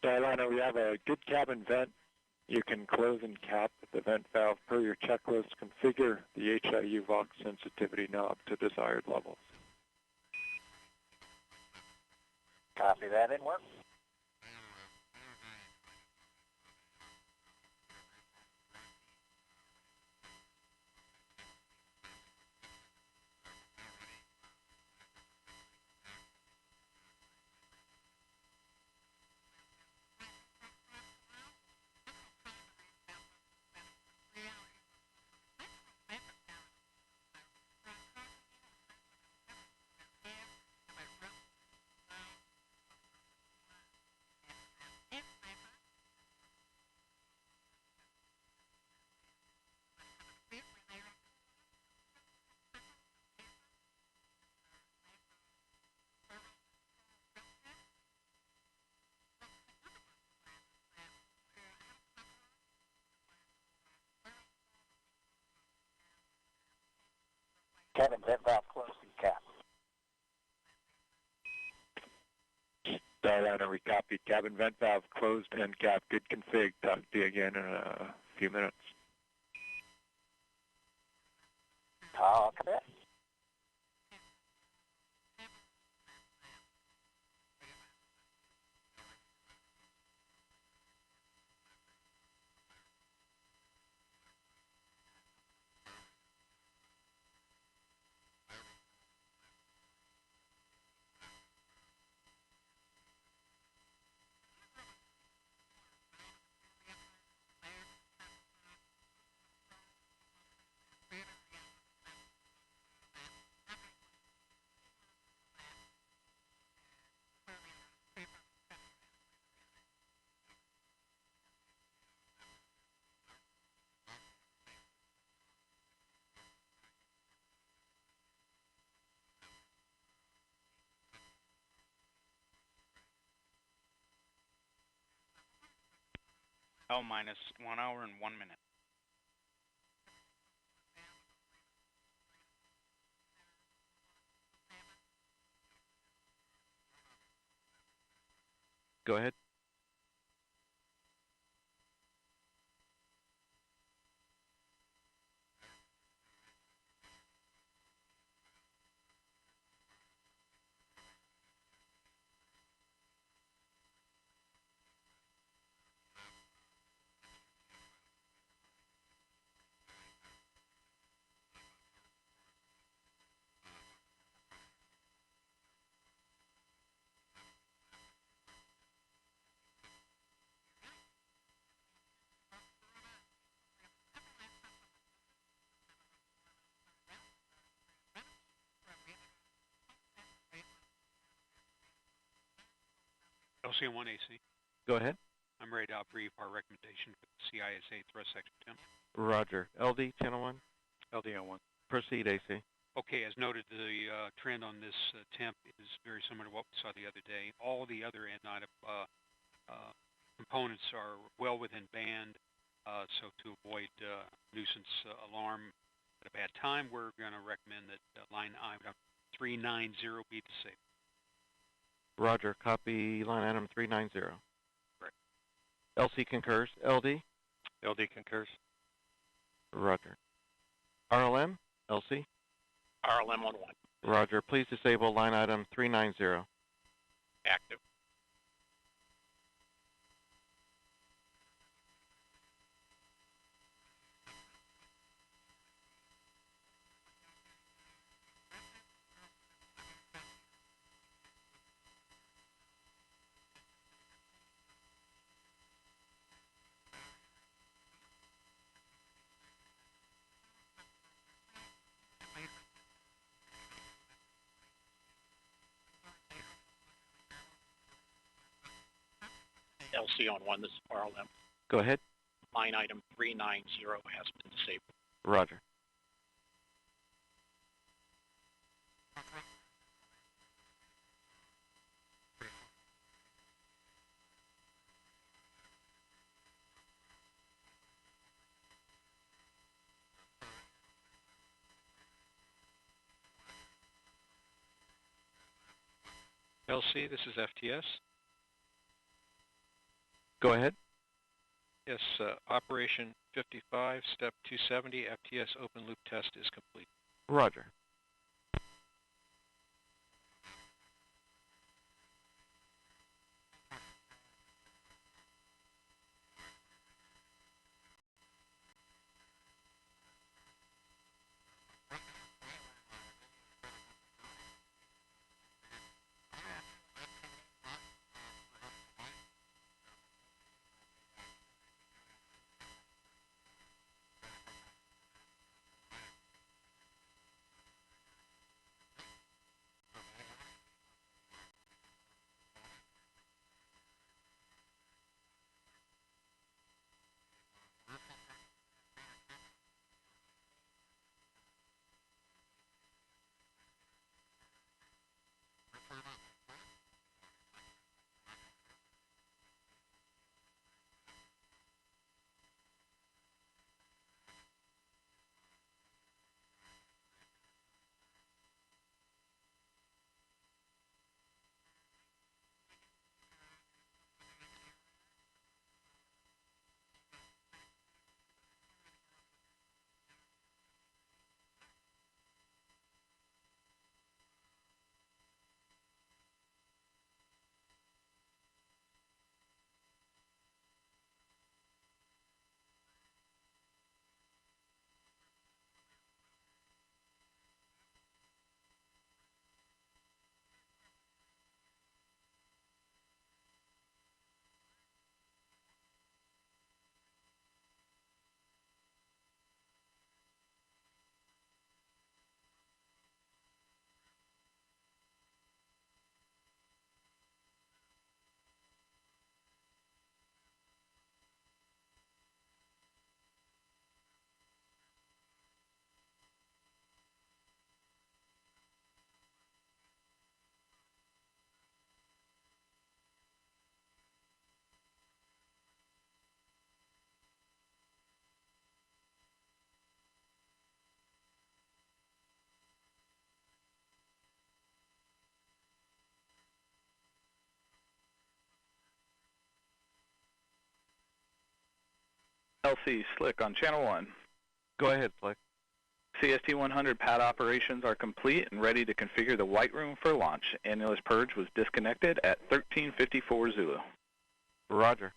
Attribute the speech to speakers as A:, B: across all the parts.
A: Starliner, we have a good cabin vent. You can close and cap the vent valve per your checklist. Configure the HIU Vox sensitivity knob to desired levels.
B: Copy that, in work. Cabin vent valve closed and capped.
A: Starliner, we copied. Cabin vent valve closed and capped. Good config. Talk to you again in a few minutes.
B: Talk a bit.
C: L minus 1 hour and 1 minute.
D: Go ahead.
C: LC1 AC.
D: Go ahead.
C: I'm ready to brief our recommendation for the CISA thrust section temp.
D: Roger. LD, channel 1.
E: LD-1.
D: Proceed, AC.
C: Okay, as noted, the trend on this temp is very similar to what we saw the other day. All the other N-item components are well within band, so to avoid nuisance alarm at a bad time, we're going to recommend that line item 390 be disabled.
D: Roger. Copy line item 390.
C: Correct.
D: LC concurs. LD?
E: LD concurs.
D: Roger. RLM? LC?
B: RLM-11.
D: Roger. Please disable line item 390.
B: Active. LC on 1, this is RLM.
D: Go ahead.
B: Line item 390 has been disabled.
D: Roger.
E: LC, this is FTS.
D: Go ahead.
E: Yes, Operation 55, Step 270, FTS open loop test is complete.
D: Roger.
F: LC, Slick on Channel 1.
D: Go ahead, Flick.
F: CST-100 pad operations are complete and ready to configure the white room for launch. Annulus purge was disconnected at 1354 Zulu.
D: Roger.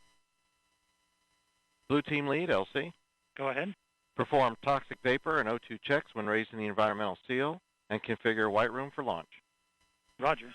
D: Blue team lead, LC.
E: Go ahead.
D: Perform toxic vapor and O2 checks when raising the environmental seal and configure white room for launch.
E: Roger.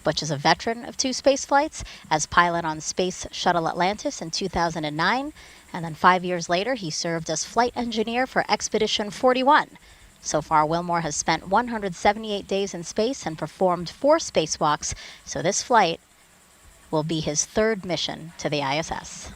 G: Butch is a veteran of 2 space flights as pilot on Space Shuttle Atlantis in 2009, and then 5 years later he served as flight engineer for Expedition 41. So far, Wilmore has spent 178 days in space and performed 4 spacewalks, so this flight will be his 3rd mission to the ISS.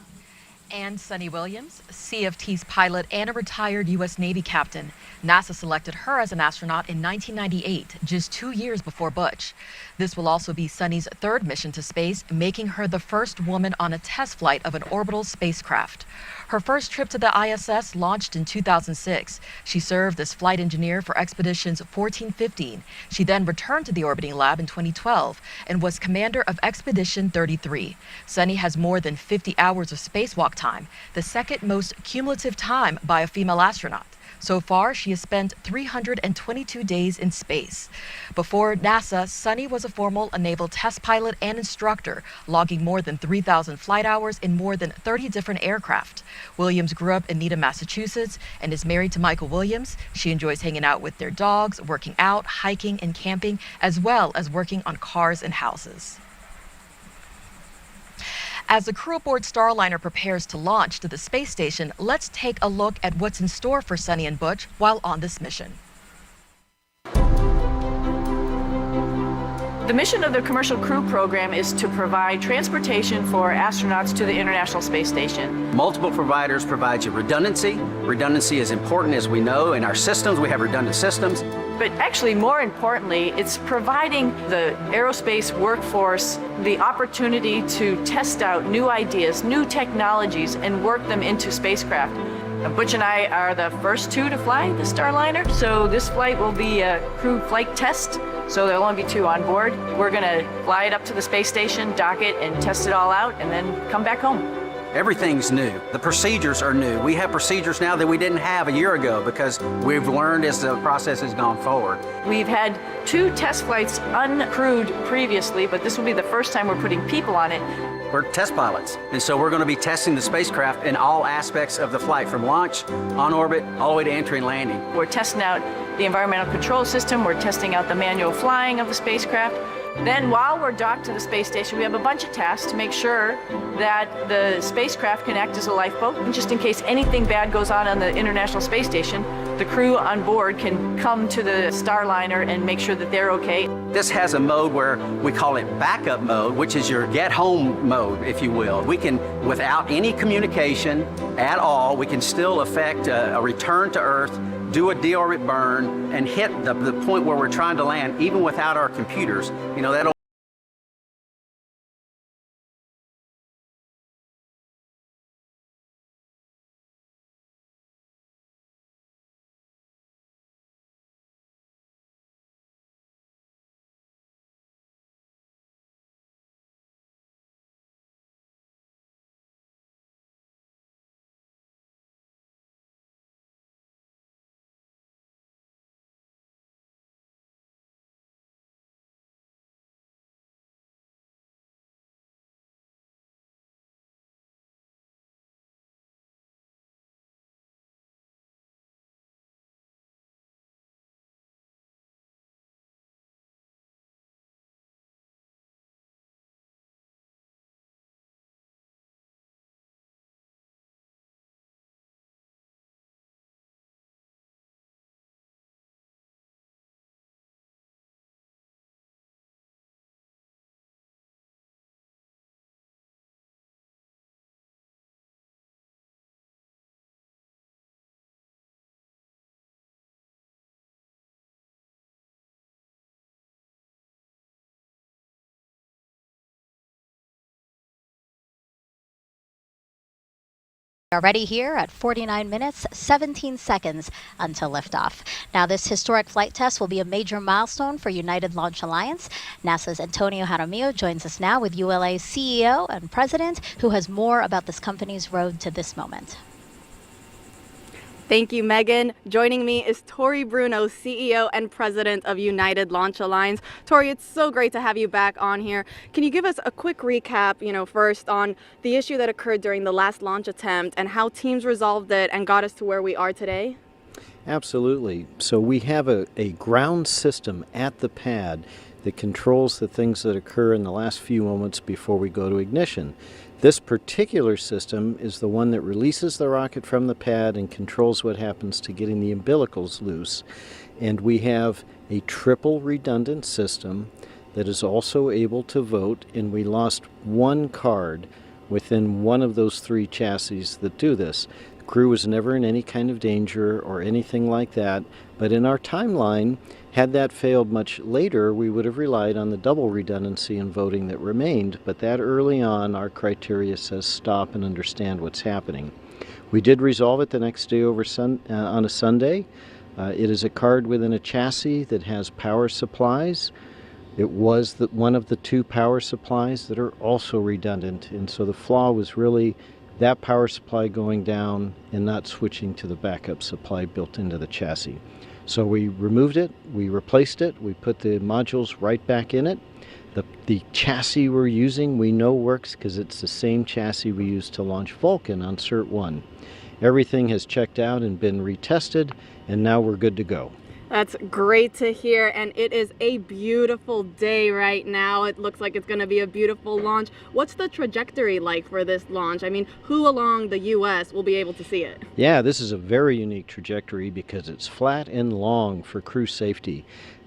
H: And Suni Williams, CFT's pilot and a retired U.S. Navy captain. NASA selected her as an astronaut in 1998, just 2 years before Butch. This will also be Suni's 3rd mission to space, making her the first woman on a test flight of an orbital spacecraft. Her first trip to the ISS launched in 2006. She served as flight engineer for Expeditions 1415. She then returned to the orbiting lab in 2012 and was commander of Expedition 33. Suni has more than 50 hours of spacewalk time, the 2nd most cumulative time by a female astronaut. So far, she has spent 322 days in space. Before NASA, Suni was a former naval test pilot and instructor, logging more than 3,000 flight hours in more than 30 different aircraft. Williams grew up in Needham, Massachusetts, and is married to Michael Williams. She enjoys hanging out with their dogs, working out, hiking, and camping, as well as working on cars and houses. As the crew aboard Starliner prepares to launch to the space station, let's take a look at what's in store for Suni and Butch while on this mission.
I: The mission of the Commercial Crew Program is to provide transportation for astronauts to the International Space Station.
J: Multiple providers provide you redundancy. Redundancy is important, as we know. In our systems, we have redundant systems.
I: But actually, more importantly, it's providing the aerospace workforce the opportunity to test out new ideas, new technologies, and work them into spacecraft. Butch and I are the first two to fly the Starliner, so this flight will be a crew flight test, so there'll only be two on board. We're going to fly it up to the space station, dock it, and test it all out, and then come back home.
J: Everything's new. The procedures are new. We have procedures now that we didn't have a year ago because we've learned as the process has gone forward.
I: We've had 2 test flights uncrewed previously, but this will be the first time we're putting people on it.
J: We're test pilots, and so we're going to be testing the spacecraft in all aspects of the flight, from launch, on orbit, all the way to entry and landing.
I: We're testing out the environmental control system, we're testing out the manual flying of the spacecraft. Then while we're docked to the space station, we have a bunch of tasks to make sure that the spacecraft can act as a lifeboat. And just in case anything bad goes on the International Space Station, the crew on board can come to the Starliner and make sure that they're okay.
J: This has a mode where we call it backup mode, which is your get-home mode, if you will. We can, without any communication at all, we can still effect a return to Earth, do a deorbit burn, and hit the point where we're trying to land, even without our computers. You know, that'll
G: Already here at 49 minutes, 17 seconds until liftoff. Now, this historic flight test will be a major milestone for United Launch Alliance. NASA's Antonio Jaramillo joins us now with ULA's CEO and president, who has more about this company's road to this moment.
K: Thank you, Megan. Joining me is Tori Bruno, CEO and President of United Launch Alliance. Tori, it's so great to have you back on here. Can you give us a quick recap, first on the issue that occurred during the last launch attempt and how teams resolved it and got us to where we are today?
L: Absolutely. So we have a ground system at the pad that controls the things that occur in the last few moments before we go to ignition. This particular system is the one that releases the rocket from the pad and controls what happens to getting the umbilicals loose. And we have a triple redundant system that is also able to vote, and we lost one card within one of those 3 chassis that do this. The crew was never in any kind of danger or anything like that, but in our timeline, had that failed much later, we would have relied on the double redundancy and voting that remained, but that early on, our criteria says stop and understand what's happening. We did resolve it the next day on a Sunday. It is a card within a chassis that has power supplies. It was one of the 2 power supplies that are also redundant, and so the flaw was really that power supply going down and not switching to the backup supply built into the chassis. So we removed it, we replaced it, we put the modules right back in it. The chassis we're using we know works because it's the same chassis we used to launch Vulcan on Cert 1. Everything has checked out and been retested, and now we're good to go.
K: That's great to hear, and it is a beautiful day right now. It looks like it's going to be a beautiful launch. What's the trajectory like for this launch? I mean, who along the U.S. will be able to see it?
L: Yeah, this is a very unique trajectory because it's flat and long for crew safety.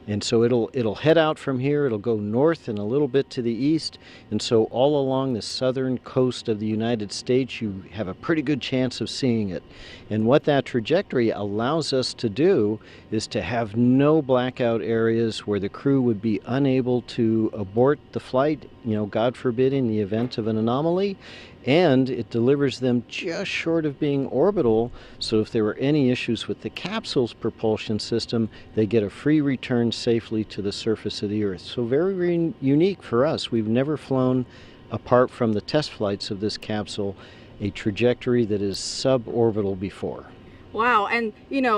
L: And so it'll head out from here, it'll go north and a little bit to the east, and so all along the southern coast of the United States you have a pretty good chance of seeing it. And what that trajectory allows us to do is to have no blackout areas where the crew would be unable to abort the flight, God forbid, in the event of an anomaly. And it delivers them just short of being orbital, so if there were any issues with the capsule's propulsion system, they get a free return safely to the surface of the Earth. So very, very unique for us. We've never flown, apart from the test flights of this capsule, a trajectory that is suborbital before.
K: Wow, and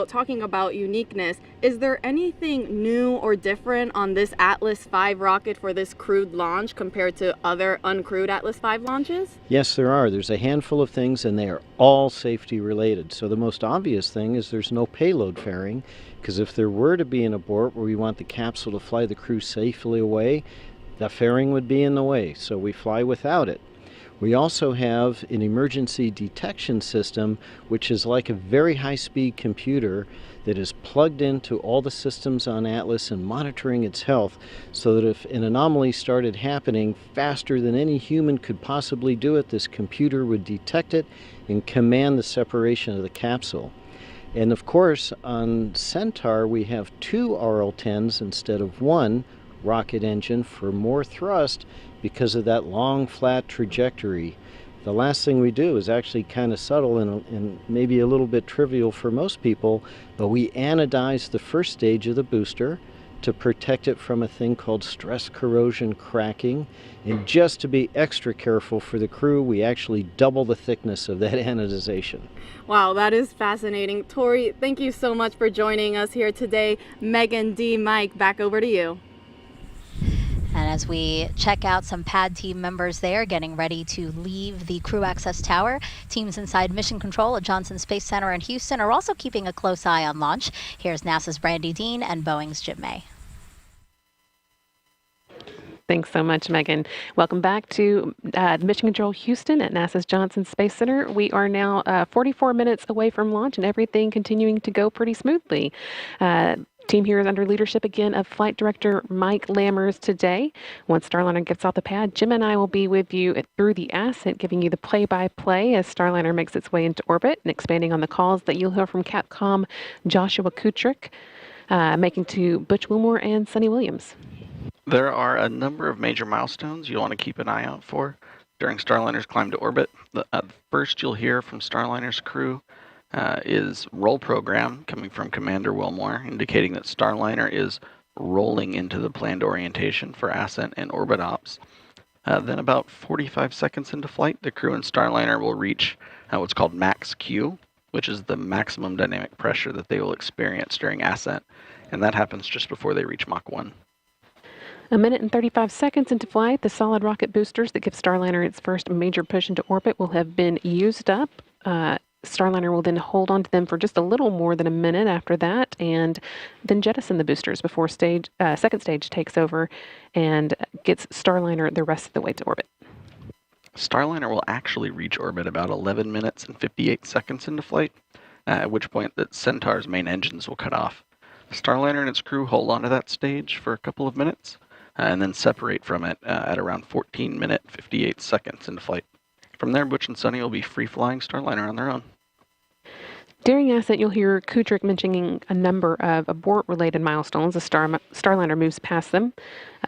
K: talking about uniqueness, is there anything new or different on this Atlas V rocket for this crewed launch compared to other uncrewed Atlas V launches?
L: Yes, there are. There's a handful of things, and they are all safety related. So the most obvious thing is there's no payload fairing, because if there were to be an abort where we want the capsule to fly the crew safely away, the fairing would be in the way, so we fly without it. We also have an emergency detection system, which is like a very high-speed computer that is plugged into all the systems on Atlas and monitoring its health, so that if an anomaly started happening faster than any human could possibly do it, this computer would detect it and command the separation of the capsule. And of course, on Centaur, we have 2 RL-10s instead of 1 rocket engine for more thrust because of that long, flat trajectory. The last thing we do is actually kind of subtle and maybe a little bit trivial for most people, but we anodize the first stage of the booster to protect it from a thing called stress corrosion cracking. And just to be extra careful for the crew, we actually double the thickness of that anodization.
K: Wow, that is fascinating. Tori, thank you so much for joining us here today. Megan, D, Mike, back over to you.
G: And as we check out some pad team members there getting ready to leave the crew access tower, teams inside Mission Control at Johnson Space Center in Houston are also keeping a close eye on launch. Here's NASA's Brandy Dean and Boeing's Jim May.
M: Thanks so much, Megan. Welcome back to Mission Control Houston at NASA's Johnson Space Center. We are now 44 minutes away from launch and everything continuing to go pretty smoothly. Team here is under leadership again of Flight Director Mike Lammers today. Once Starliner gets off the pad, Jim and I will be with you through the Ascent, giving you the play-by-play as Starliner makes its way into orbit and expanding on the calls that you'll hear from Capcom Joshua Kutrick, making to Butch Wilmore and Suni Williams.
N: There are a number of major milestones you'll want to keep an eye out for during Starliner's climb to orbit. The first you'll hear from Starliner's crew is roll program coming from Commander Wilmore, indicating that Starliner is rolling into the planned orientation for ascent and orbit ops. Then about 45 seconds into flight, the crew and Starliner will reach what's called max Q, which is the maximum dynamic pressure that they will experience during ascent, and that happens just before they reach Mach 1.
M: A minute and 35 seconds into flight, the solid rocket boosters that give Starliner its first major push into orbit will have been used up. Starliner will then hold on to them for just a little more than a minute after that, and then jettison the boosters before second stage takes over and gets Starliner the rest of the way to orbit.
N: Starliner will actually reach orbit about 11 minutes and 58 seconds into flight, at which point the Centaur's main engines will cut off. Starliner and its crew hold on to that stage for a couple of minutes, and then separate from it at around 14 minutes 58 seconds into flight. From there, Butch and Suni will be free-flying Starliner on their own.
M: During Ascent, you'll hear Kutrick mentioning a number of abort-related milestones as Starliner moves past them.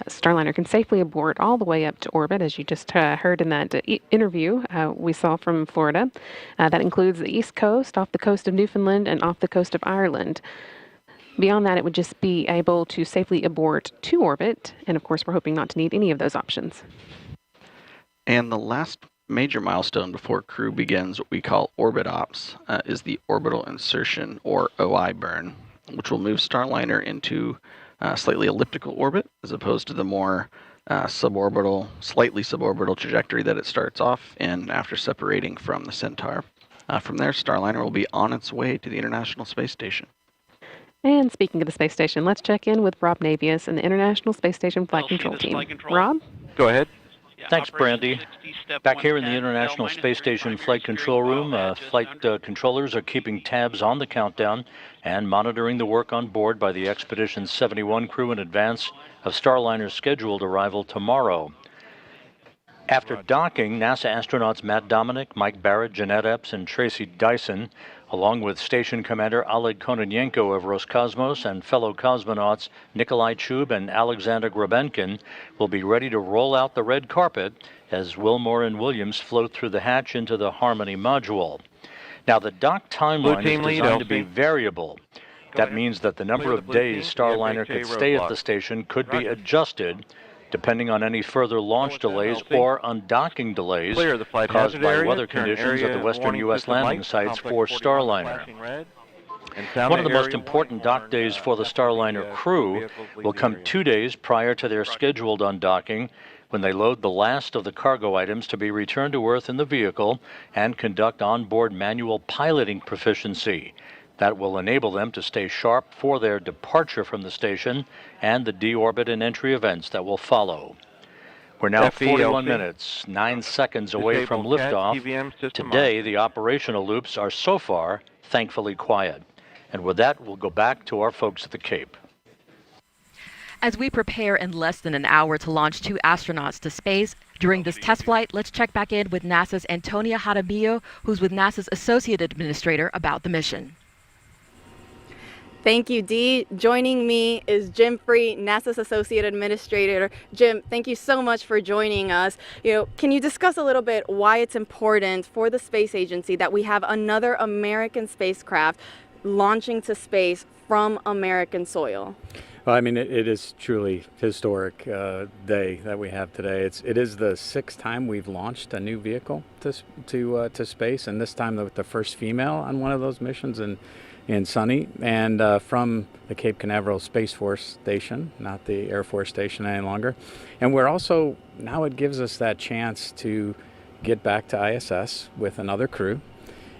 M: Starliner can safely abort all the way up to orbit, as you just heard in that interview we saw from Florida. That includes the East Coast, off the coast of Newfoundland, and off the coast of Ireland. Beyond that, it would just be able to safely abort to orbit, and of course, we're hoping not to need any of those options.
N: And the last major milestone before crew begins what we call orbit ops is the orbital insertion, or OI burn, which will move Starliner into slightly elliptical orbit as opposed to the more slightly suborbital trajectory that it starts off in after separating from the Centaur. From there, Starliner will be on its way to the International Space Station.
M: And speaking of the space station, let's check in with Rob Navius and the International Space Station Flight Control Team. Rob?
D: Go ahead.
O: Thanks, Brandy. Back here in the International Space Station Flight Control Room, flight controllers are keeping tabs on the countdown and monitoring the work on board by the Expedition 71 crew in advance of Starliner's scheduled arrival tomorrow. After docking, NASA astronauts Matt Dominic, Mike Barrett, Jeanette Epps, and Tracy Dyson, along with Station Commander Oleg Kononenko of Roscosmos and fellow cosmonauts Nikolai Chub and Alexander Grabenkin, will be ready to roll out the red carpet as Wilmore and Williams float through the hatch into the Harmony module. Now, the dock timeline is designed to be variable. That means that the number of days Starliner could stay at the station could be adjusted depending on any further launch delays or undocking delays caused by weather conditions at the western U.S. landing sites for Starliner. One of the most important dock days for the Starliner crew will come 2 days prior to their scheduled undocking, when they load the last of the cargo items to be returned to Earth in the vehicle and conduct onboard manual piloting proficiency. That will enable them to stay sharp for their departure from the station and the deorbit and entry events that will follow. We're now 41 minutes, 9 seconds away from liftoff. Today, the operational loops are so far thankfully quiet. And with that, we'll go back to our folks at the Cape.
H: As we prepare in less than an hour to launch 2 astronauts to space, during this test flight, let's check back in with NASA's Antonia Jaramillo, who's with NASA's Associate Administrator, about the mission.
K: Thank you, Dee. Joining me is Jim Free, NASA's Associate Administrator. Jim, thank you so much for joining us. Can you discuss a little bit why it's important for the space agency that we have another American spacecraft launching to space from American soil?
P: Well, I mean, it is truly historic day that we have today. It is the 6th time we've launched a new vehicle to space, and this time with the first female on one of those missions in Suni, and from the Cape Canaveral Space Force Station, not the Air Force Station any longer. And we're also, now it gives us that chance to get back to ISS with another crew.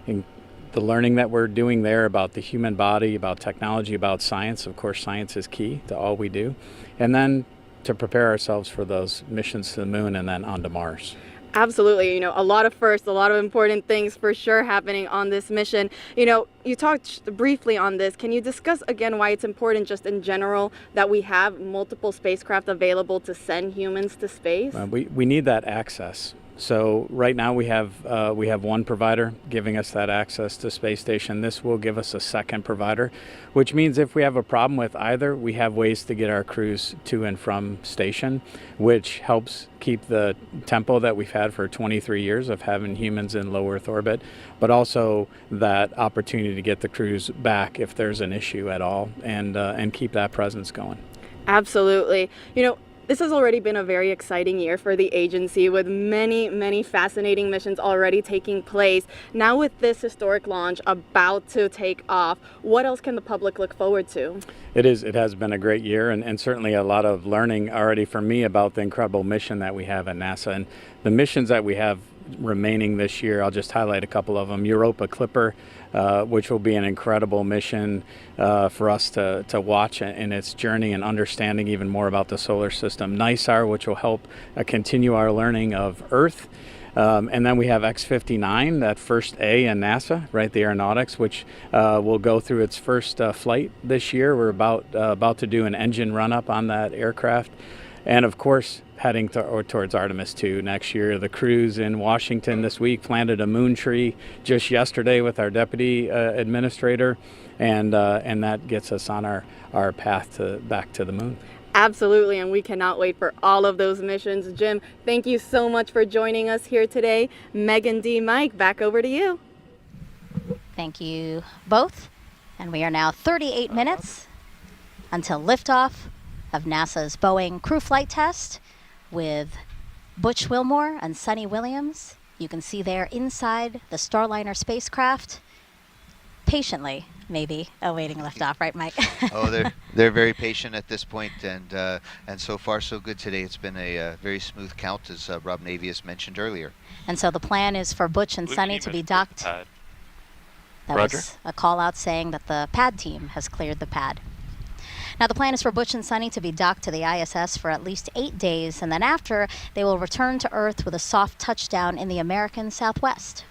P: And the learning that we're doing there about the human body, about technology, about science, of course science is key to all we do. And then to prepare ourselves for those missions to the moon and then onto Mars.
K: Absolutely. A lot of firsts, a lot of important things for sure happening on this mission. You talked briefly on this. Can you discuss again why it's important just in general that we have multiple spacecraft available to send humans to space?
P: We need that access. So right now we have one provider giving us that access to space station. This will give us a second provider, which means if we have a problem with either, we have ways to get our crews to and from station, which helps keep the tempo that we've had for 23 years of having humans in low Earth orbit, but also that opportunity to get the crews back if there's an issue at all, and keep that presence going.
K: Absolutely. This has already been a very exciting year for the agency with many, many fascinating missions already taking place. Now with this historic launch about to take off, what else can the public look forward to?
P: It has been a great year and certainly a lot of learning already for me about the incredible mission that we have at NASA. And the missions that we have remaining this year, I'll just highlight a couple of them. Europa Clipper, which will be an incredible mission for us to watch in its journey and understanding even more about the solar system. NISAR, which will help continue our learning of Earth. And then we have X-59, that first A in NASA, right, the aeronautics, which will go through its first flight this year. We're about to do an engine run-up on that aircraft. And of course, heading towards Artemis 2 next year. The crews in Washington this week planted a moon tree just yesterday with our deputy administrator, and that gets us on our path back to the moon.
K: Absolutely, and we cannot wait for all of those missions. Jim, thank you so much for joining us here today. Megan, D, Mike, back over to you.
G: Thank you both. And we are now 38 minutes until liftoff of NASA's Boeing crew flight test with Butch Wilmore and Sunny Williams You can see there inside the Starliner spacecraft, patiently, maybe, awaiting liftoff, right, Mike?
Q: Oh, they're very patient at this point, and so far so good today. It's been a very smooth count, as Rob Navius mentioned earlier.
G: And so the plan is for Butch and Sunny to be docked. That
A: Roger.
G: was a call out saying that the pad team has cleared the pad. Now the plan is for Butch and Sunny to be docked to the ISS for at least 8 days, and then after, they will return to Earth with a soft touchdown in the American Southwest.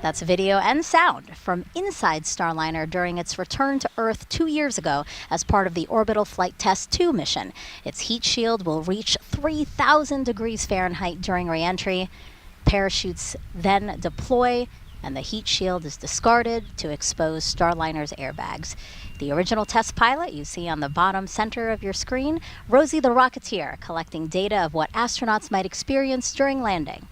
G: That's video and sound from inside Starliner during its return to Earth 2 years ago as part of the Orbital Flight Test 2 mission. Its heat shield will reach 3,000 degrees Fahrenheit during re-entry. Parachutes then deploy, and the heat shield is discarded to expose Starliner's airbags. The original test pilot you see on the bottom center of your screen, Rosie the Rocketeer, collecting data of what astronauts might experience during landing.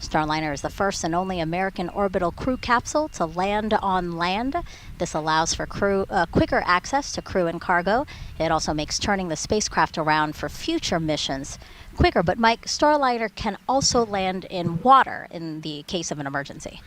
G: Starliner is the first and only American orbital crew capsule to land on land. This allows for quicker access to crew and cargo. It also makes turning the spacecraft around for future missions quicker. But Mike, Starliner can also land in water in the case of an emergency.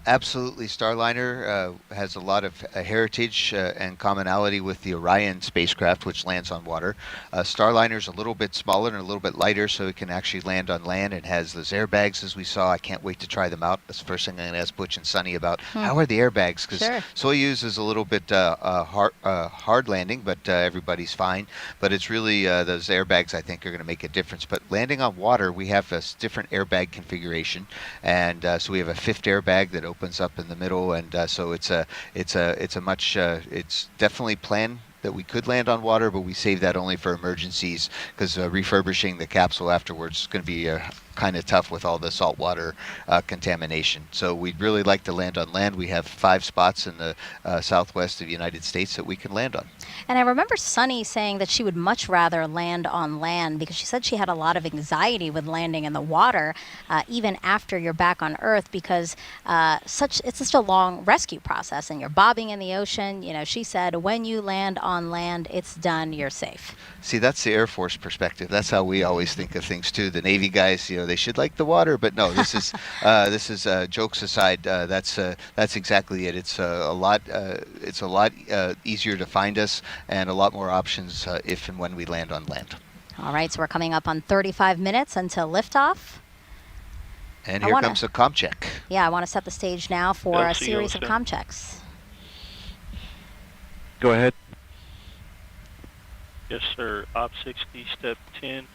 Q: Absolutely. Starliner has a lot of heritage and commonality with the Orion spacecraft, which lands on water. Starliner is a little bit smaller and a little bit lighter, so it can actually land on land and has those airbags, as we saw. I can't wait to try them out. That's the first thing I'm going to ask Butch and Sunny about. How are the airbags? Because Soyuz is a little bit hard landing, but everybody's fine. But it's really those airbags, I think, are going to make a difference. But landing on water, we have a different airbag configuration, and so we have a fifth airbag that opens up in the middle, and so it's definitely planned that we could land on water, but we save that only for emergencies, because refurbishing the capsule afterwards is going to be kind of tough with all the saltwater contamination. So we'd really like to land on land. We have 5 spots in the southwest of the United States that we can land on.
G: And I remember Sunny saying that she would much rather land on land because she said she had a lot of anxiety with landing in the water, even after you're back on Earth, because it's such a long rescue process, and you're bobbing in the ocean. You know, she said when you land on land, it's done, you're safe.
Q: See, that's the Air Force perspective. That's how we always think of things too. The Navy guys, you know, they should like the water, but no, this is jokes aside. That's exactly it. It's a lot easier to find us, and a lot more options if and when we land on land.
G: All right, so we're coming up on 35 minutes until liftoff.
Q: And here comes a comm check.
G: Yeah, I want to set the stage now for a series of comm checks.
A: Go ahead.
R: Yes, sir. Op 60, step 10,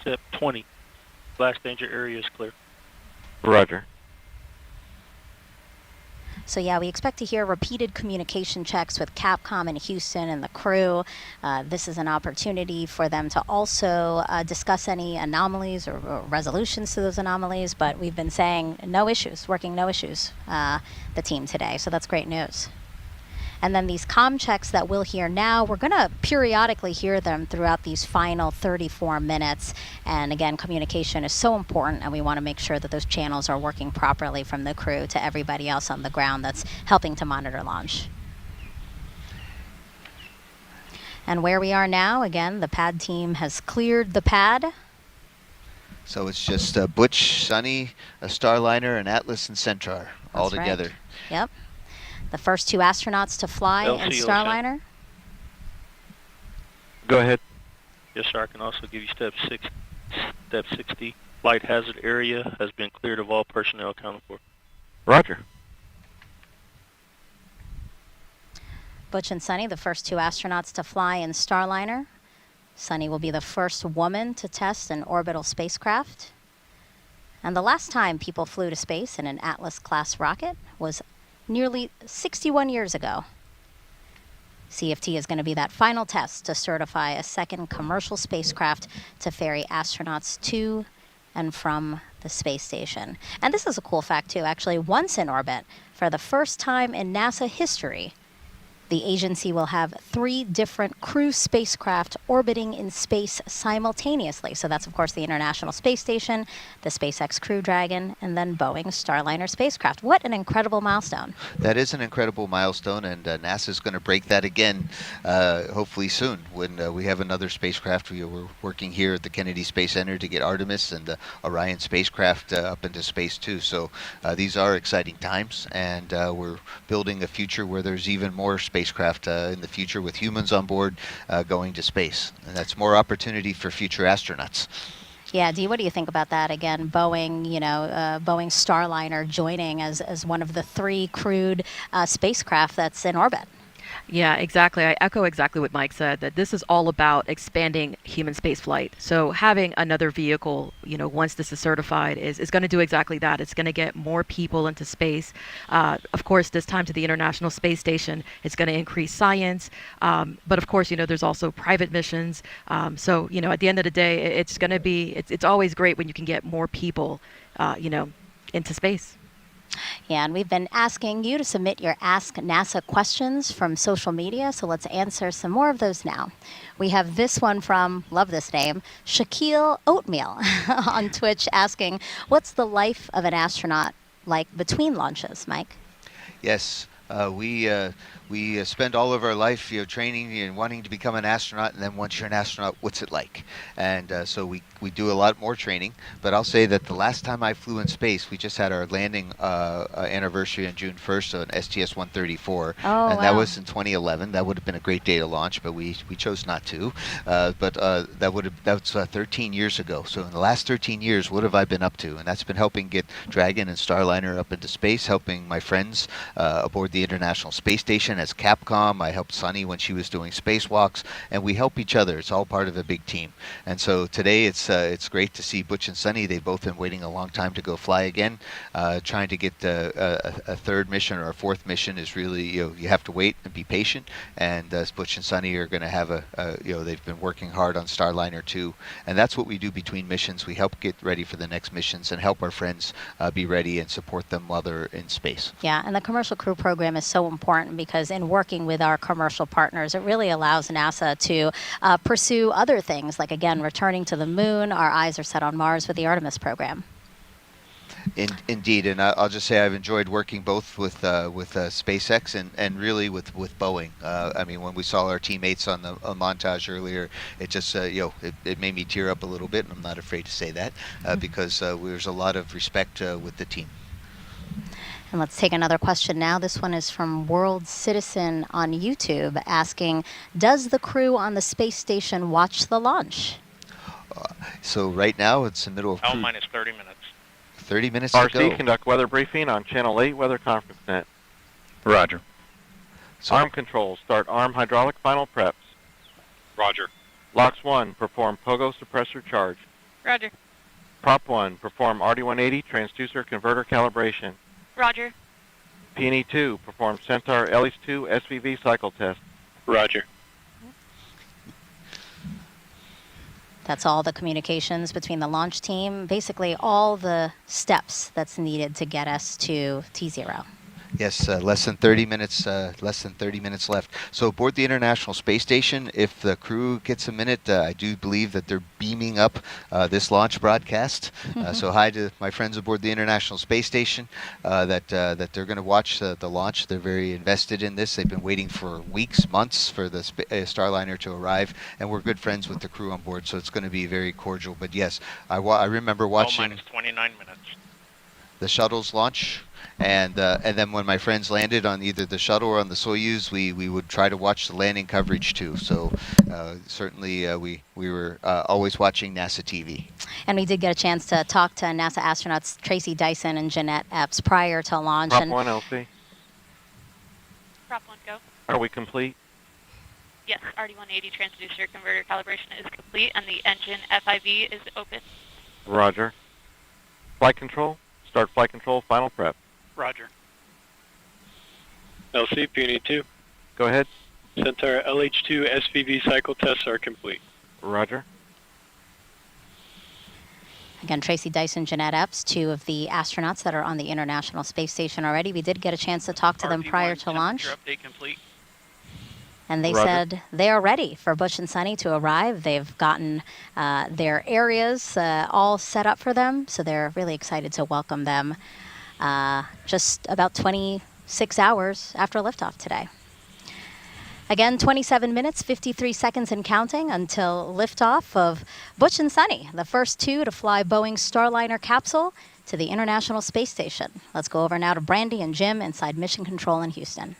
R: step 20. Blast danger area is clear.
A: Roger.
G: So yeah, we expect to hear repeated communication checks with Capcom in Houston and the crew. This is an opportunity for them to also discuss any anomalies or resolutions to those anomalies, but we've been saying no issues, the team today, so that's great news. And then these comm checks that we'll hear now, we're going to periodically hear them throughout these final 34 minutes. And again, communication is so important, and we want to make sure that those channels are working properly from the crew to everybody else on the ground that's helping to monitor launch. And where we are now, again, the pad team has cleared the pad.
Q: So it's just Butch, Sunny, a Starliner, and Atlas and Centaur all together.
G: Right. Yep. The first 2 astronauts to fly in Starliner.
A: Go ahead.
R: Yes, sir. I can also give you step 60. Flight hazard area has been cleared of all personnel accounted for.
A: Roger.
G: Butch and Sunny, the first 2 astronauts to fly in Starliner. Sunny will be the first woman to test an orbital spacecraft. And the last time people flew to space in an Atlas-class rocket was nearly 61 years ago. CFT is going to be that final test to certify a second commercial spacecraft to ferry astronauts to and from the space station. And this is a cool fact too, actually. Once in orbit, for the first time in NASA history, The agency will have 3 different crew spacecraft orbiting in space simultaneously. So that's, of course, the International Space Station, the SpaceX Crew Dragon, and then Boeing Starliner spacecraft. What an incredible milestone.
Q: That is an incredible milestone, and NASA's going to break that again, hopefully soon, when we have another spacecraft. We're working here at the Kennedy Space Center to get Artemis and the Orion spacecraft up into space too. So these are exciting times, and we're building a future where there's even more spacecraft in the future with humans on board going to space. And that's more opportunity for future astronauts.
G: Yeah, Dee, what do you think about that? Again, Boeing, Boeing Starliner joining as one of the 3 crewed spacecraft that's in orbit.
H: Yeah, exactly. I echo exactly what Mike said, that this is all about expanding human spaceflight. So having another vehicle, once this is certified, is going to do exactly that. It's going to get more people into space. Of course, this time to the International Space Station, it's going to increase science. But of course, there's also private missions. So, at the end of the day, it's going to be, it's always great when you can get more people, into space.
G: Yeah, and we've been asking you to submit your Ask NASA questions from social media, so let's answer some more of those now. We have this one from, love this name, Shaquille Oatmeal on Twitch asking, what's the life of an astronaut like between launches, Mike?
Q: Yes, we spend all of our life, training and wanting to become an astronaut, and then once you're an astronaut, what's it like? And so we do a lot more training. But I'll say that the last time I flew in space, we just had our landing anniversary on June 1st on STS-134, and that was in 2011. That would have been a great day to launch, but we chose not to. That's 13 years ago. So in the last 13 years, what have I been up to? And that's been helping get Dragon and Starliner up into space, helping my friends aboard the International Space Station as Capcom. I helped Suni when she was doing spacewalks, and we help each other. It's all part of a big team. And so today it's great to see Butch and Suni. They've both been waiting a long time to go fly again. Trying to get a 3rd mission or a 4th mission is really, you have to wait and be patient. And Butch and Suni are going to have they've been working hard on Starliner too. And that's what we do between missions. We help get ready for the next missions and help our friends be ready and support them while they're in space.
G: Yeah, and the commercial crew program is so important because in working with our commercial partners, it really allows NASA to pursue other things, like, again, returning to the moon. Our eyes are set on Mars with the Artemis program.
Q: Indeed, and I'll just say I've enjoyed working both with SpaceX and really with Boeing. I mean, when we saw our teammates on the montage earlier, it just it made me tear up a little bit, and I'm not afraid to say that because there's a lot of respect with the team.
G: And let's take another question now. This one is from World Citizen on YouTube asking, does the crew on the space station watch the launch?
Q: So right now it's the middle of
B: L minus 30 minutes.
Q: 30 minutes to go.
D: RC, conduct weather briefing on Channel 8 Weather Conference Net.
R: Roger.
D: So arm controls, start arm hydraulic final preps.
B: Roger.
D: LOX 1, perform pogo suppressor charge.
S: Roger.
D: Prop 1, perform RD-180 transducer converter calibration.
S: Roger.
D: P&E 2, perform Centaur LH2 SVV cycle test.
R: Roger.
G: That's all the communications between the launch team, basically all the steps that's needed to get us to T0.
Q: Yes, less than 30 minutes left. So aboard the International Space Station, if the crew gets a minute, I do believe that they're beaming up this launch broadcast. So hi to my friends aboard the International Space Station that they're going to watch the launch. They're very invested in this. They've been waiting for weeks, months for the Starliner to arrive, and we're good friends with the crew on board, so it's going to be very cordial. But yes, I remember watching
B: L minus 29 minutes.
Q: The shuttle's launch. And then when my friends landed on either the shuttle or on the Soyuz, we would try to watch the landing coverage too. So certainly we were always watching NASA TV.
G: And we did get a chance to talk to NASA astronauts Tracy Dyson and Jeanette Epps prior to launch.
D: Prop 1, LC.
S: Prop 1, go.
D: Are we complete?
S: Yes, RD-180 transducer converter calibration is complete, and the engine FIV is open.
D: Roger. Flight control, start flight control, final prep.
B: Roger.
R: LC, P&E 2.
D: Go ahead.
R: Centaur LH2 SVV cycle tests are complete.
D: Roger.
G: Again, Tracy Dyson, Jeanette Epps, 2 of the astronauts that are on the International Space Station already. We did get a chance to talk to them prior to launch.
B: Update complete.
G: And they
D: Roger.
G: said they are ready for Butch and Suni to arrive. They've gotten their areas all set up for them, so they're really excited to welcome them just about 26 hours after liftoff today. Again, 27 minutes, 53 seconds and counting until liftoff of Butch and Suni, the first two to fly Boeing Starliner capsule to the International Space Station. Let's go over now to Brandy and Jim inside Mission Control in Houston.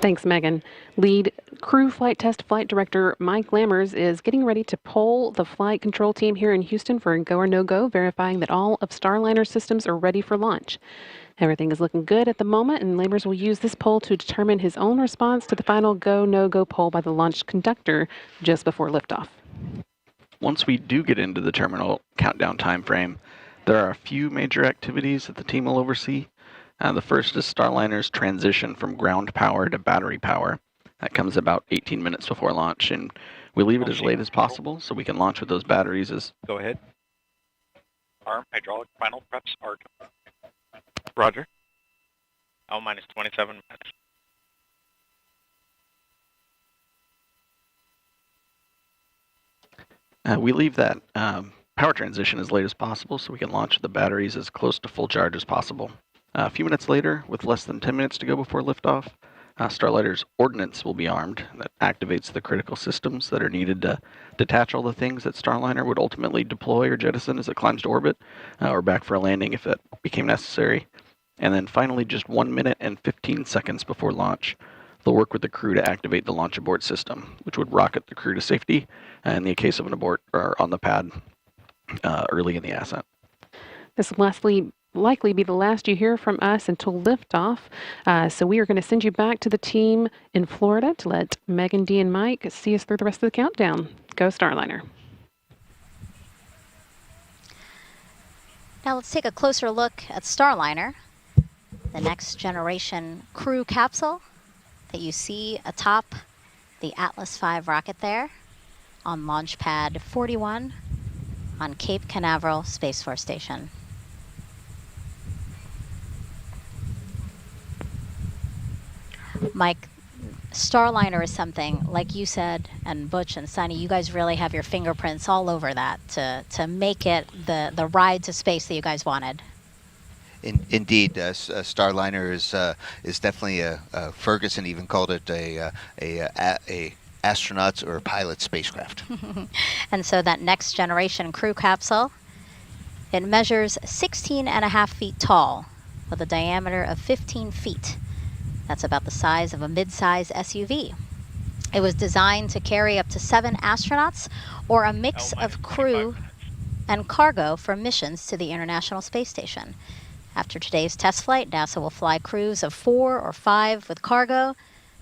M: Thanks, Megan. Lead Crew Flight Test Flight Director Mike Lammers is getting ready to poll the flight control team here in Houston for a go or no-go, verifying that all of Starliner systems are ready for launch. Everything is looking good at the moment, and Lammers will use this poll to determine his own response to the final go, no-go poll by the launch conductor just before liftoff.
N: Once we do get into the terminal countdown time frame, there are a few major activities that the team will oversee. The first is Starliner's transition from ground power to battery power. That comes about 18 minutes before launch, and we leave it as late as possible so we can launch with those batteries as...
E: Go ahead.
B: Arm hydraulic final preps are done.
D: Roger.
B: L minus 27 minutes.
N: We leave that power transition as late as possible so we can launch the batteries as close to full charge as possible. A few minutes later, with less than 10 minutes to go before liftoff, Starliner's ordnance will be armed. That activates the critical systems that are needed to detach all the things that Starliner would ultimately deploy or jettison as it climbs to orbit, or back for a landing if that became necessary. And then finally, just 1 minute and 15 seconds before launch, they'll work with the crew to activate the launch abort system, which would rocket the crew to safety in the case of an abort or on the pad early in the ascent.
M: This will likely be the last you hear from us until liftoff. So we are going to send you back to the team in Florida to let Megan, Dee, and Mike see us through the rest of the countdown. Go Starliner.
G: Now let's take a closer look at Starliner, the next generation crew capsule that you see atop the Atlas V rocket there on launch pad 41 on Cape Canaveral Space Force Station. Mike, Starliner is something, like you said, and Butch and Suni, you guys really have your fingerprints all over that to make it the ride to space that you guys wanted.
Q: Indeed, Starliner is definitely Ferguson even called it a astronaut or a pilot spacecraft.
G: And so that next generation crew capsule, it measures 16.5 feet tall with a diameter of 15 feet. That's about the size of a mid-size SUV. It was designed to carry up to 7 astronauts or a mix of crew and cargo for missions to the International Space Station. After today's test flight, NASA will fly crews of 4 or 5 with cargo.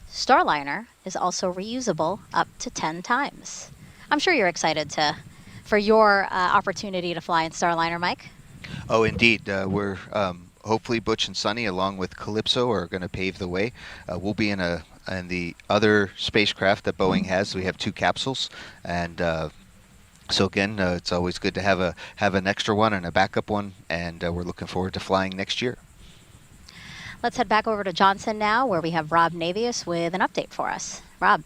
G: Starliner is also reusable up to 10 times. I'm sure you're excited for your opportunity to fly in Starliner, Mike.
Q: Oh, indeed. We're hopefully Butch and Suni, along with Calypso, are going to pave the way. We'll be in the other spacecraft that Boeing has. We have 2 capsules, and so again, it's always good to have an extra one and a backup one, and we're looking forward to flying next year.
G: Let's head back over to Johnson now, where we have Rob Navius with an update for us. Rob.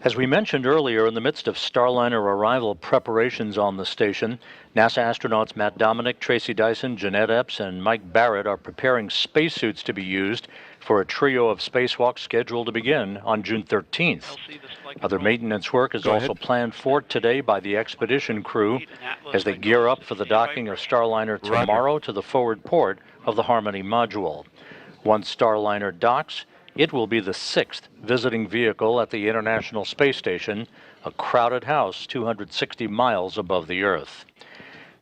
O: As we mentioned earlier, in the midst of Starliner arrival preparations on the station, NASA astronauts Matt Dominic, Tracy Dyson, Jeanette Epps, and Mike Barrett are preparing spacesuits to be used for a trio of spacewalks scheduled to begin on June 13th. Other maintenance work is also planned for today by the expedition crew as they gear up for the docking of Starliner tomorrow to the forward port of the Harmony module. Once Starliner docks, it will be the 6th visiting vehicle at the International Space Station, a crowded house 260 miles above the Earth.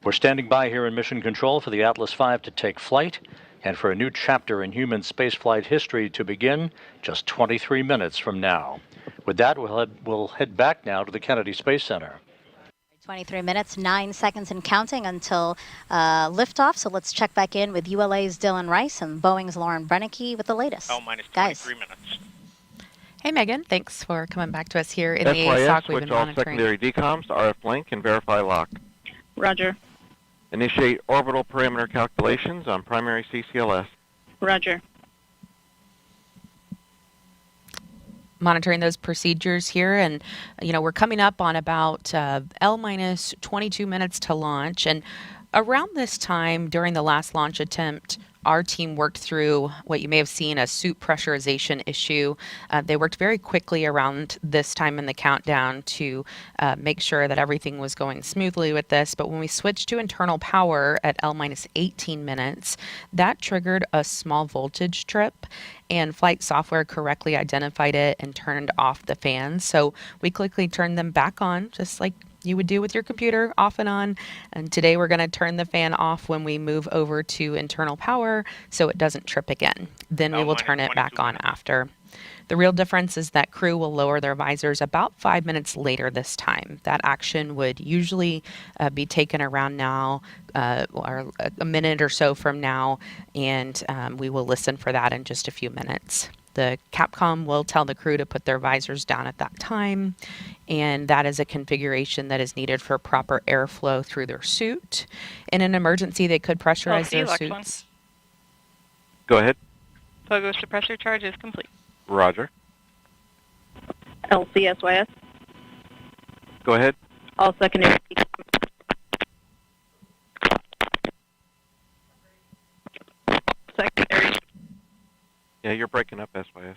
O: We're standing by here in Mission Control for the Atlas V to take flight and for a new chapter in human spaceflight history to begin just 23 minutes from now. With that, we'll head back now to the Kennedy Space Center.
G: 23 minutes, 9 seconds and counting until liftoff. So let's check back in with ULA's Dylan Rice and Boeing's Lauren Brennicky with the latest.
B: minus 23 minutes.
T: Hey, Megan. Thanks for coming back to us here in the
D: SYS,
T: ASOC. We've
D: switch
T: been
D: all
T: monitoring.
D: secondary decoms to RF link and verify lock.
S: Roger.
D: Initiate orbital parameter calculations on primary CCLS.
S: Roger.
T: Monitoring those procedures here, and we're coming up on about L minus 22 minutes to launch. And around this time during the last launch attempt, our team worked through what you may have seen a suit pressurization issue. They worked very quickly around this time in the countdown to make sure that everything was going smoothly with this. But when we switched to internal power at L minus 18 minutes, that triggered a small voltage trip, and flight software correctly identified it and turned off the fans. So we quickly turned them back on, just like you would do with your computer, off and on. And today we're going to turn the fan off when we move over to internal power so it doesn't trip again. Then we will turn it back on after. The real difference is that crew will lower their visors about 5 minutes later this time. That action would usually be taken around now or a minute or so from now, and we will listen for that in just a few minutes. The Capcom will tell the crew to put their visors down at that time, and that is a configuration that is needed for proper airflow through their suit. In an emergency, they could pressurize their suits.
D: Go ahead.
S: Pogo suppressor charge is complete.
D: Roger.
S: LCSYS.
D: Go ahead.
S: All secondary. Secondary.
D: Yeah, you're breaking up, SYS.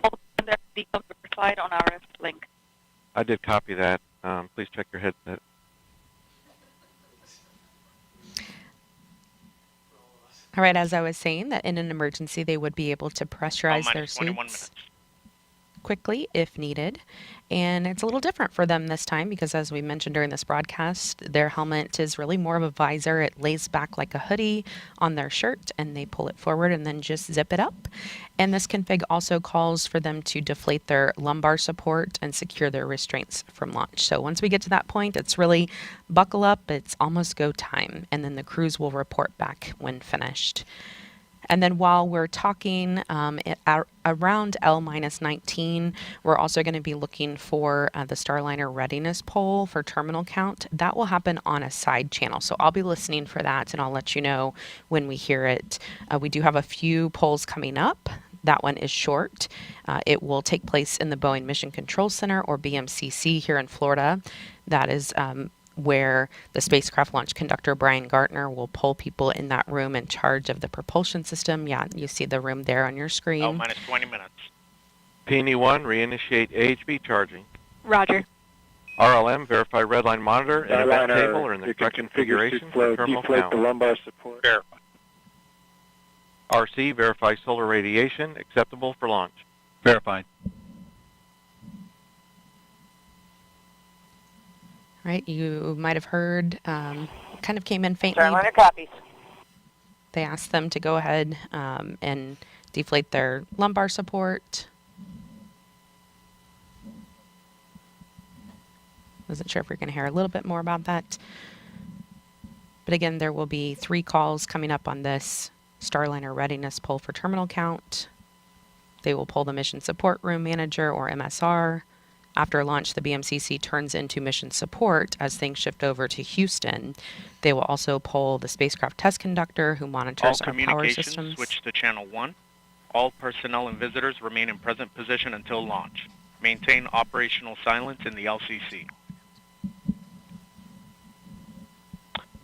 S: All secondary decoms verified on RF link.
D: I did copy that. Please check your headset.
T: All right, as I was saying, that in an emergency, they would be able to pressurize their
B: -21
T: suits quickly if needed. And it's a little different for them this time because, as we mentioned during this broadcast, their helmet is really more of a visor. It lays back like a hoodie on their shirt, and they pull it forward and then just zip it up. And this config also calls for them to deflate their lumbar support and secure their restraints from launch. So once we get to that point, it's really buckle up. It's almost go time. And then the crews will report back when finished. And then while we're talking around L minus 19, we're also going to be looking for the Starliner readiness poll for terminal count. That will happen on a side channel. So I'll be listening for that, and I'll let you know when we hear it. We do have a few polls coming up. That one is short. It will take place in the Boeing Mission Control Center, or BMCC, here in Florida. That is where the spacecraft launch conductor, Brian Gartner, will pull people in that room in charge of the propulsion system. Yeah, you see the room there on your screen.
B: minus 20 minutes.
D: P&E1, reinitiate AHB charging.
S: Roger.
D: RLM, verify redline monitor and event table or in the
A: you
D: correct
A: can
D: configuration for terminal
A: deflate
D: count.
A: the lumbar support.
B: Verify.
D: RC, verify solar radiation, acceptable for launch.
O: Verified.
T: Right, you might have heard, kind of came in faintly.
S: Starliner copies.
T: They asked them to go ahead and deflate their lumbar support. Wasn't sure if we're going to hear a little bit more about that. But again, there will be 3 calls coming up on this Starliner readiness poll for terminal count. They will pull the mission support room manager, or MSR. After launch, the BMCC turns into mission support as things shift over to Houston. They will also poll the spacecraft test conductor, who monitors
B: All
T: our power
B: communications
T: systems.
B: switch to channel 1. All personnel and visitors remain in present position until launch. Maintain operational silence in the LCC.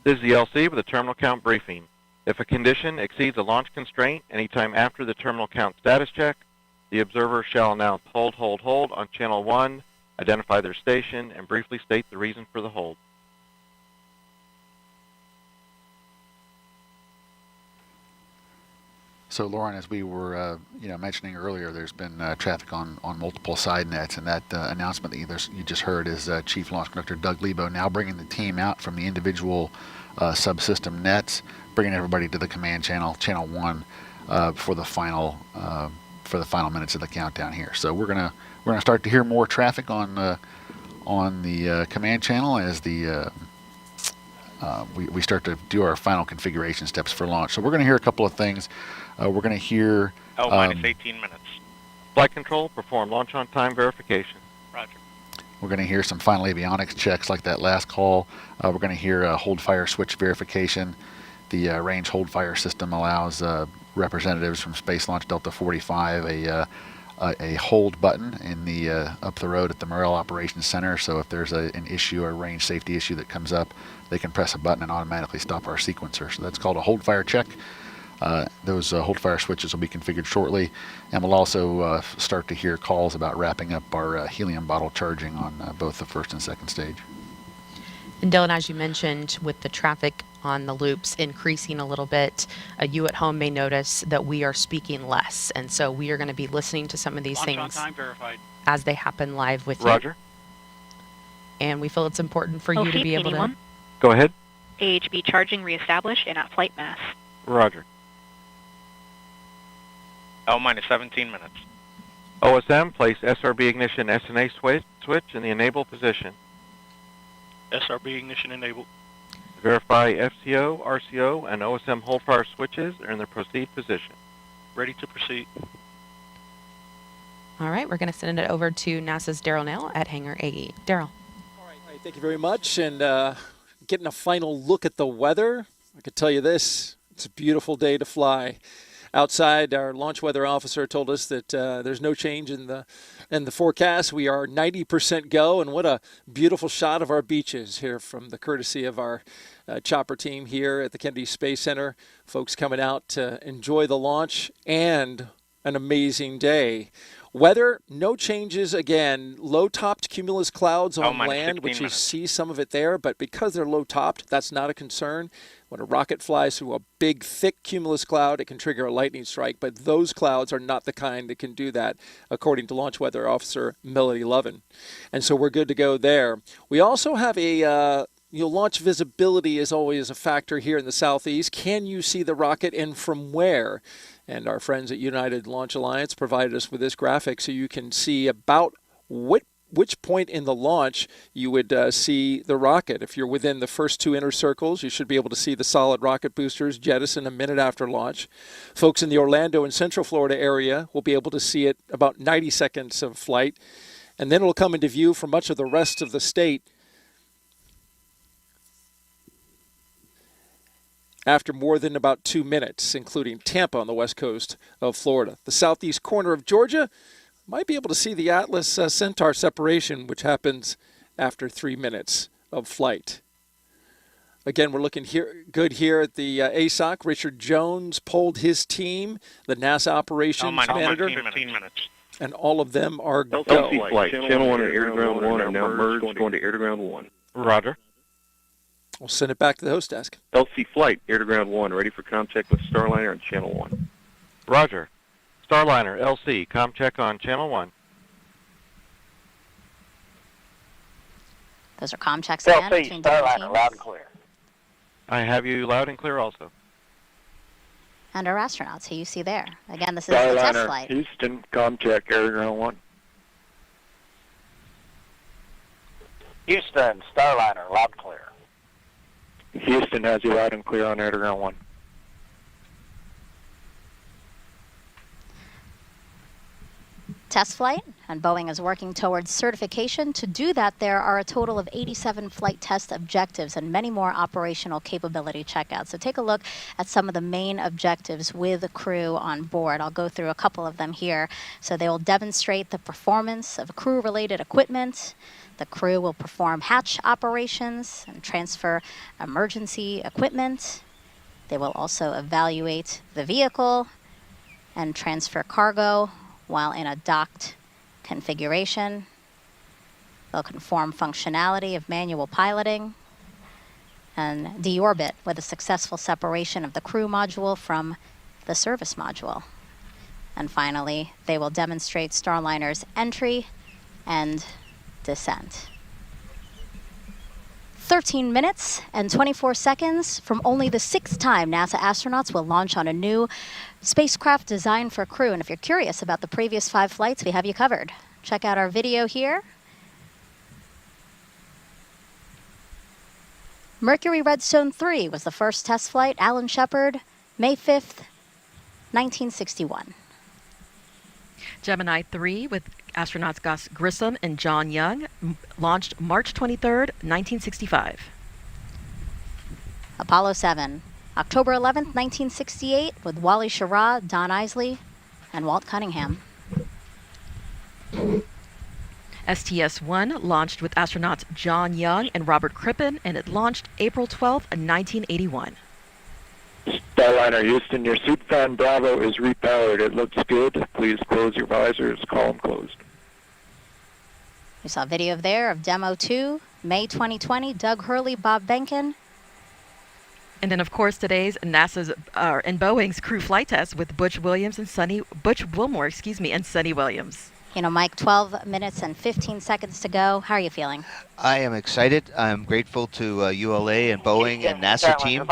D: This is the LC with a terminal count briefing. If a condition exceeds a launch constraint anytime after the terminal count status check, the observer shall announce hold, hold, hold on channel 1, identify their station, and briefly state the reason for the hold.
U: So, Lauren, as we were mentioning earlier, there's been traffic on multiple side nets, and that announcement that you just heard is Chief Launch Conductor Doug Lebo now bringing the team out from the individual subsystem nets, bringing everybody to the command channel, channel 1, for the final minutes of the countdown here. So we're gonna start to hear more traffic on on the command channel as the we start to do our final configuration steps for launch. So we're going to hear a couple of things. We're going to hear...
B: minus 18 minutes.
D: Flight control, perform launch on time verification.
B: Roger.
U: We're going to hear some final avionics checks like that last call. We're going to hear a hold fire switch verification. The range hold fire system allows representatives from Space Launch Delta 45 a hold button in the up the road at the Morrell Operations Center. So if there's an issue or range safety issue that comes up, they can press a button and automatically stop our sequencer. So that's called a hold fire check. Those hold fire switches will be configured shortly, and we'll also start to hear calls about wrapping up our helium bottle charging on both the first and second stage.
T: And Dylan, as you mentioned, with the traffic on the loops increasing a little bit, you at home may notice that we are speaking less, and so we are going to be listening to some of these things
E: on time verified.
T: As they happen live with
D: Roger.
T: you. And we feel it's important for you to be able to...
D: Go ahead.
S: AHB charging reestablished and at flight mass.
D: Roger.
B: minus 17 minutes.
D: OSM, place SRB ignition SNA switch in the enable position.
R: SRB ignition enabled.
D: Verify FCO, RCO, and OSM hold fire switches are in their proceed position.
R: Ready to proceed.
T: All right, we're going to send it over to NASA's Daryl Nail at Hangar AE. Daryl.
C: All right, thank you very much. And getting a final look at the weather, I could tell you this, it's a beautiful day to fly. Outside, our launch weather officer told us that there's no change in the forecast. We are 90% go, and what a beautiful shot of our beaches here from the courtesy of our chopper team here at the Kennedy Space Center. Folks coming out to enjoy the launch and an amazing day. Weather, no changes again. Low-topped cumulus clouds on land, which you see some of it there, but because they're low-topped, that's not a concern. When a rocket flies through a big, thick cumulus cloud, it can trigger a lightning strike, but those clouds are not the kind that can do that, according to Launch Weather Officer Melody Lovin. And so we're good to go there. We also have a launch visibility is always a factor here in the southeast. Can you see the rocket and from where? And our friends at United Launch Alliance provided us with this graphic so you can see about which point in the launch you would see the rocket. If you're within the first two inner circles, you should be able to see the solid rocket boosters jettison a minute after launch. Folks in the Orlando and Central Florida area will be able to see it about 90 seconds of flight, and then it'll come into view for much of the rest of the state after more than about 2 minutes, including Tampa on the west coast of Florida. The southeast corner of Georgia might be able to see the Atlas Centaur separation, which happens after 3 minutes of flight. Again, we're looking good here at the ASOC. Richard Jones polled his team, the NASA operations manager.
B: 15 minutes.
C: And all of them are go.
V: LC flight, channel 1 and air to ground 1 are now merged, going to air to ground 1.
D: Roger.
C: We'll send it back to the host desk.
V: LC flight, air to ground 1, ready for contact with Starliner on channel 1.
D: Roger. Starliner, LC, com check on channel 1.
G: Those are com checks again.
W: LC, Starliner, loud and clear.
D: I have you loud and clear also.
G: And our astronauts, who you see there. Again, this is the test flight.
A: Houston, com check, air to ground 1.
W: Houston, Starliner, loud and clear.
A: Houston has you loud and clear on air to ground 1.
G: Test flight, and Boeing is working towards certification. To do that, there are a total of 87 flight test objectives and many more operational capability checkouts. So take a look at some of the main objectives with the crew on board. I'll go through a couple of them here. So they will demonstrate the performance of crew-related equipment. The crew will perform hatch operations and transfer emergency equipment. They will also evaluate the vehicle and transfer cargo while in a docked configuration. They'll conform functionality of manual piloting and deorbit with a successful separation of the crew module from the service module. And finally, they will demonstrate Starliner's entry and descent. 13 minutes and 24 seconds from only the 6th time NASA astronauts will launch on a new spacecraft designed for crew. And if you're curious about the previous 5 flights, we have you covered. Check out our video here. Mercury Redstone 3 was the first test flight. Alan Shepard, May 5th, 1961.
H: Gemini 3 with astronauts Gus Grissom and John Young launched March 23rd, 1965.
G: Apollo 7, October 11th, 1968, with Wally Schirra, Don Isley, and Walt Cunningham.
H: STS-1 launched with astronauts John Young and Robert Crippen, and it launched April 12th, 1981.
A: Starliner Houston, your suit fan Bravo is repowered. It looks good. Please close your visors. Column closed.
G: You saw video there of Demo 2, May 2020, Doug Hurley, Bob Benken.
H: And then, of course, today's NASA's and Boeing's crew flight test with Butch Williams and Butch Wilmore, and Sunny Williams.
G: You know, Mike, 12 minutes and 15 seconds to go. How are you feeling?
Q: I am excited. I'm grateful to ULA and Boeing and NASA team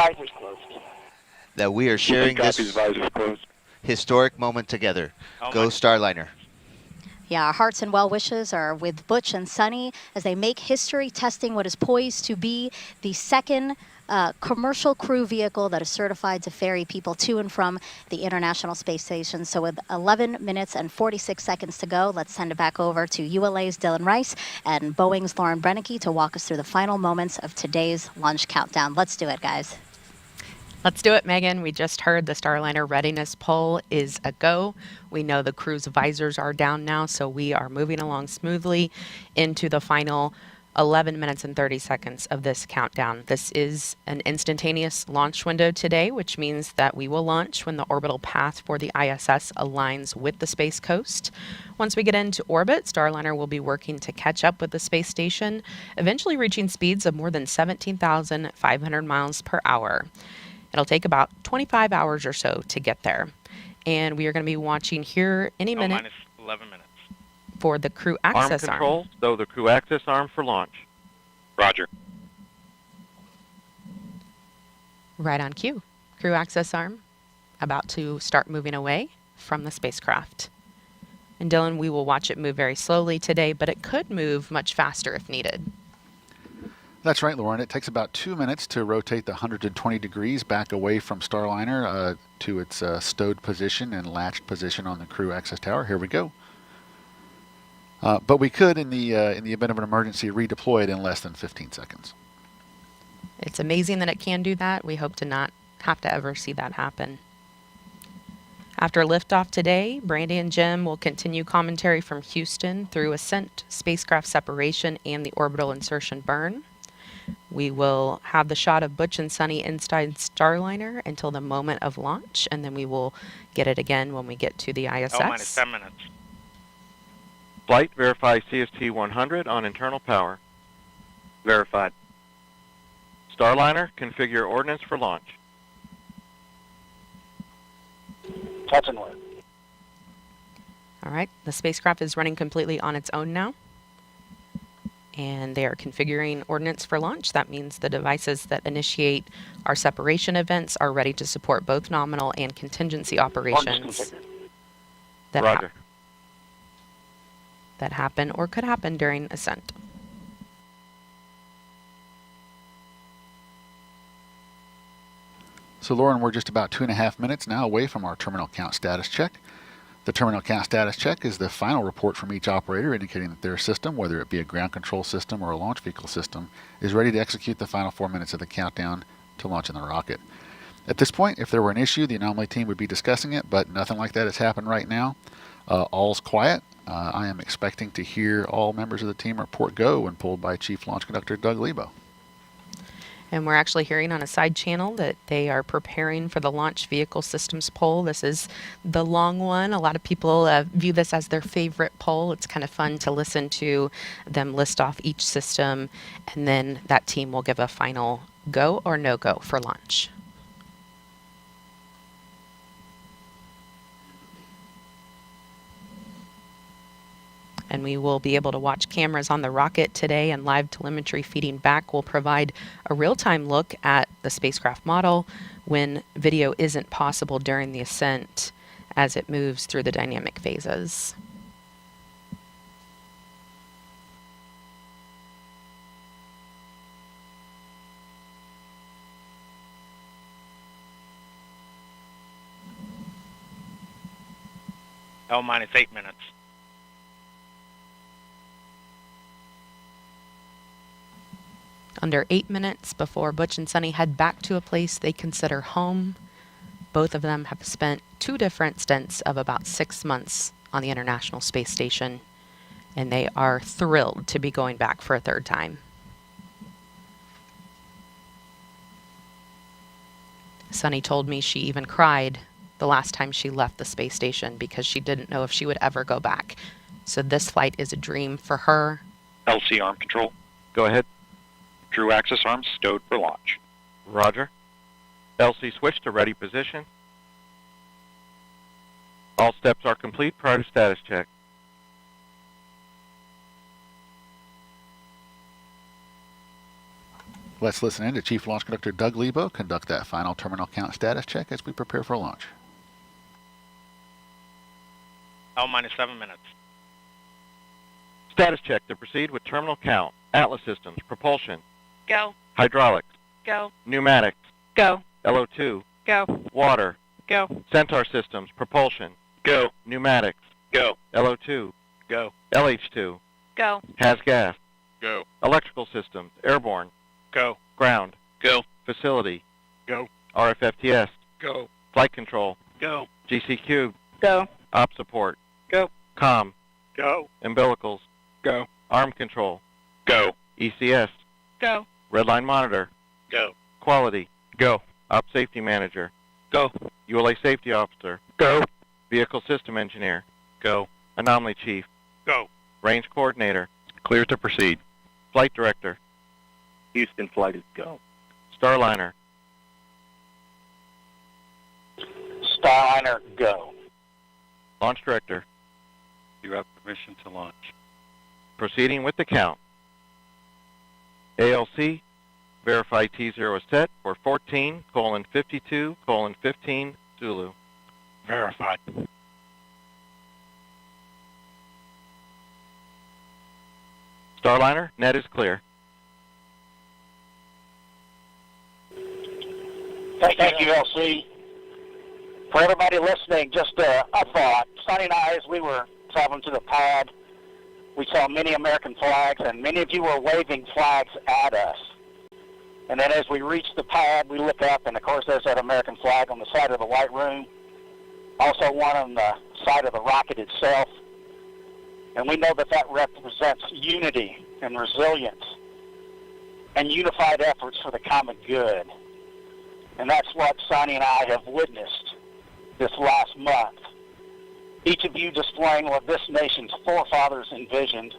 Q: that we are sharing this historic moment together. Go Starliner.
G: Yeah, our hearts and well wishes are with Butch and Sunny as they make history testing what is poised to be the second commercial crew vehicle that is certified to ferry people to and from the International Space Station. So with 11 minutes and 46 seconds to go, let's send it back over to ULA's Dylan Rice and Boeing's Lauren Brennicke to walk us through the final moments of today's launch countdown. Let's do it, guys.
T: Let's do it, Megan. We just heard the Starliner readiness poll is a go. We know the crew's visors are down now, so we are moving along smoothly into the final 11 minutes and 30 seconds of this countdown. This is an instantaneous launch window today, which means that we will launch when the orbital path for the ISS aligns with the Space Coast. Once we get into orbit, Starliner will be working to catch up with the space station, eventually reaching speeds of more than 17,500 miles per hour. It'll take about 25 hours or so to get there. And we are going to be watching here any minute.
B: Minus 11 minutes.
T: For the crew access arm.
D: Arm control, so the crew access arm for launch.
B: Roger.
T: Right on cue. Crew access arm about to start moving away from the spacecraft. And Dylan, we will watch it move very slowly today, but it could move much faster if needed.
U: That's right, Lauren. It takes about 2 minutes to rotate the 120 degrees back away from Starliner to its stowed position and latched position on the crew access tower. Here we go. But we could, in the event of an emergency, redeploy it in less than 15 seconds.
T: It's amazing that it can do that. We hope to not have to ever see that happen. After liftoff today, Brandy and Jim will continue commentary from Houston through Ascent, spacecraft separation, and the orbital insertion burn. We will have the shot of Butch and Sunny inside Starliner until the moment of launch, and then we will get it again when we get to the ISS.
B: Minus 10 minutes.
D: Flight verify CST-100 on internal power.
R: Verified.
D: Starliner, configure ordnance for launch.
W: Touch and work.
T: All right, the spacecraft is running completely on its own now. And they are configuring ordnance for launch. That means the devices that initiate our separation events are ready to support both nominal and contingency operations that happen or could happen during ascent.
U: So Lauren, we're just about 2.5 minutes now away from our terminal count status check. The terminal count status check is the final report from each operator indicating that their system, whether it be a ground control system or a launch vehicle system, is ready to execute the final 4 minutes of the countdown to launching the rocket. At this point, if there were an issue, the anomaly team would be discussing it, but nothing like that has happened right now. All's quiet. I am expecting to hear all members of the team report go when pulled by Chief Launch Conductor Doug Lebo.
T: And we're actually hearing on a side channel that they are preparing for the launch vehicle systems poll. This is the long one. A lot of people view this as their favorite poll. It's kind of fun to listen to them list off each system, and then that team will give a final go or no go for launch. And we will be able to watch cameras on the rocket today, and live telemetry feeding back will provide a real-time look at the spacecraft model when video isn't possible during the ascent as it moves through the dynamic phases.
B: L minus 8 minutes.
T: Under 8 minutes before Butch and Sunny head back to a place they consider home. Both of them have spent 2 different stints of about 6 months on the International Space Station, and they are thrilled to be going back for a 3rd time. Sunny told me she even cried the last time she left the space station because she didn't know if she would ever go back. So this flight is a dream for her.
F: LC arm control.
D: Go ahead.
F: Drew axis arms stowed for launch.
D: Roger. LC switch to ready position. All steps are complete prior to status check.
U: Let's listen in to Chief Launch Conductor Doug Lebo conduct that final terminal count status check as we prepare for launch.
B: L minus 7 minutes.
D: Status check to proceed with terminal count. Atlas systems, propulsion.
S: Go.
D: Hydraulics.
S: Go.
D: Pneumatics.
S: Go.
D: LO2.
S: Go.
D: Water.
S: Go.
D: Centaur systems, propulsion.
F: Go.
D: Pneumatics.
F: Go.
D: LO2.
F: Go.
D: LH2.
S: Go.
D: Has gas.
F: Go.
D: Electrical systems, airborne.
F: Go.
D: Ground.
F: Go.
D: Facility.
F: Go.
D: RFFTS.
F: Go.
D: Flight control.
F: Go.
D: GC cube.
S: Go.
D: Op support.
F: Go.
D: COM.
F: Go.
D: Umbilicals.
F: Go.
D: Arm control.
F: Go.
D: ECS.
S: Go.
D: Redline monitor.
F: Go.
D: Quality.
F: Go.
D: Op safety manager.
F: Go.
D: ULA safety officer.
F: Go.
D: Vehicle system engineer.
F: Go.
D: Anomaly chief.
F: Go.
D: Range coordinator.
F: Clear to proceed.
D: Flight director.
F: Houston flight is go.
D: Starliner.
W: Starliner, go.
D: Launch director.
F: You have permission to launch.
D: Proceeding with the count. ALC, verify T0 is set for 14:52:15 Zulu.
F: Verified.
D: Starliner, net is clear.
W: Thank you, LC. For everybody listening, just a thought. Sunny and I, as we were traveling to the pad, we saw many American flags, and many of you were waving flags at us. And then as we reached the pad, we look up, and of course there's that American flag on the side of the white room, also one on the side of the rocket itself. And we know that that represents unity and resilience and unified efforts for the common good. And that's what Sunny and I have witnessed this last month. Each of you displaying what this nation's forefathers envisioned,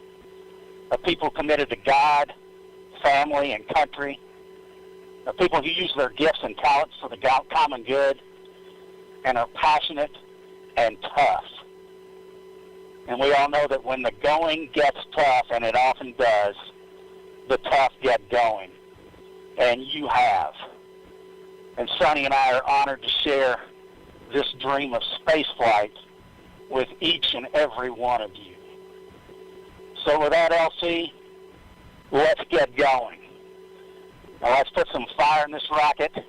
W: a people committed to God, family, and country, a people who use their gifts and talents for the common good, and are passionate and tough. And we all know that when the going gets tough, and it often does, the tough get going. And you have. And Sunny and I are honored to share this dream of spaceflight with each and every one of you. So with that, LC, let's get going. Now let's put some fire in this rocket, and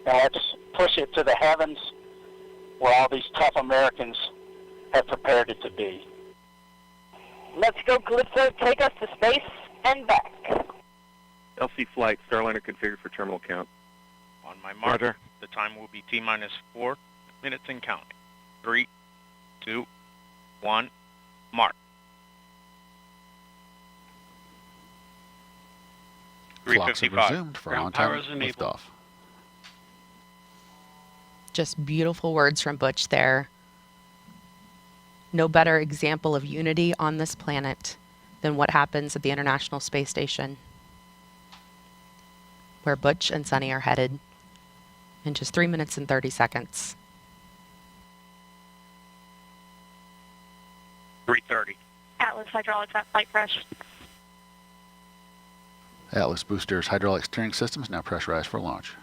W: let's push it to the heavens where all these tough Americans have prepared it to be.
I: Let's go, Calypso. Take us to space and back.
F: LC flight, Starliner configured for terminal count.
B: On my mark,
D: Roger.
B: The time will be T-minus 4 minutes and counting. 3, 2, 1, mark.
U: Clocks have
B: 3:55.
U: resumed for
B: Ground
U: on-time
B: power is enabled.
U: liftoff.
T: Just beautiful words from Butch there. No better example of unity on this planet than what happens at the International Space Station, where Butch and Sunny are headed in just 3 minutes and 30 seconds.
B: 3:30.
S: Atlas hydraulics at flight press.
U: Atlas boosters hydraulic steering systems now pressurized for launch.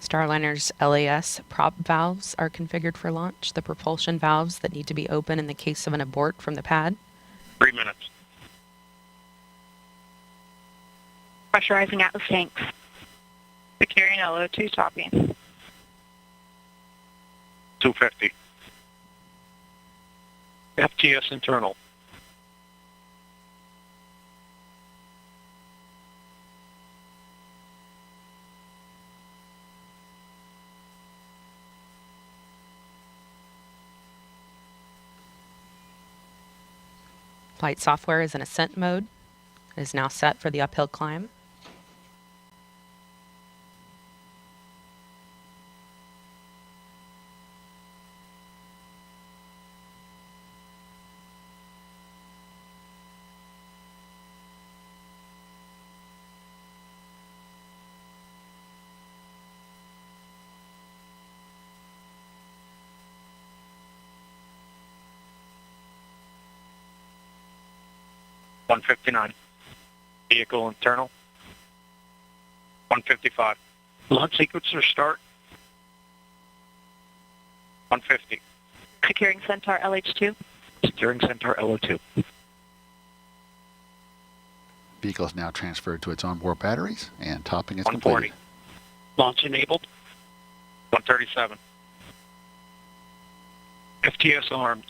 T: Starliner's LAS prop valves are configured for launch, the propulsion valves that need to be open in the case of an abort from the pad.
B: 3 minutes.
S: Pressurizing Atlas tanks. Securing LO2 topping.
B: 250.
E: FTS internal.
T: Flight software is in Ascent mode. It is now set for the uphill climb.
B: $159. Vehicle internal. 155.
E: Launch sequencer start.
B: 150.
S: Securing Centaur LH2.
B: Securing Centaur LO2.
U: Vehicle is now transferred to its onboard batteries, and topping is
B: 140.
U: completed.
E: Launch enabled.
B: 137.
E: FTS armed.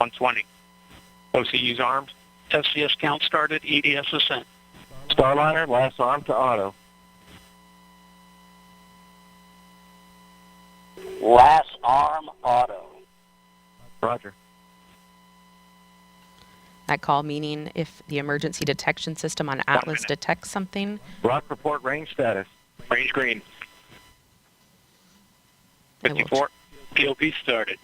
B: $120.
E: OCU's armed. SCS count started. EDS Ascent.
F: Starliner, last arm to auto.
W: Last arm auto.
F: Roger.
T: That call meaning if the emergency detection system on Atlas detects something.
F: Rock report range status.
B: Range green. 54.
E: POP started.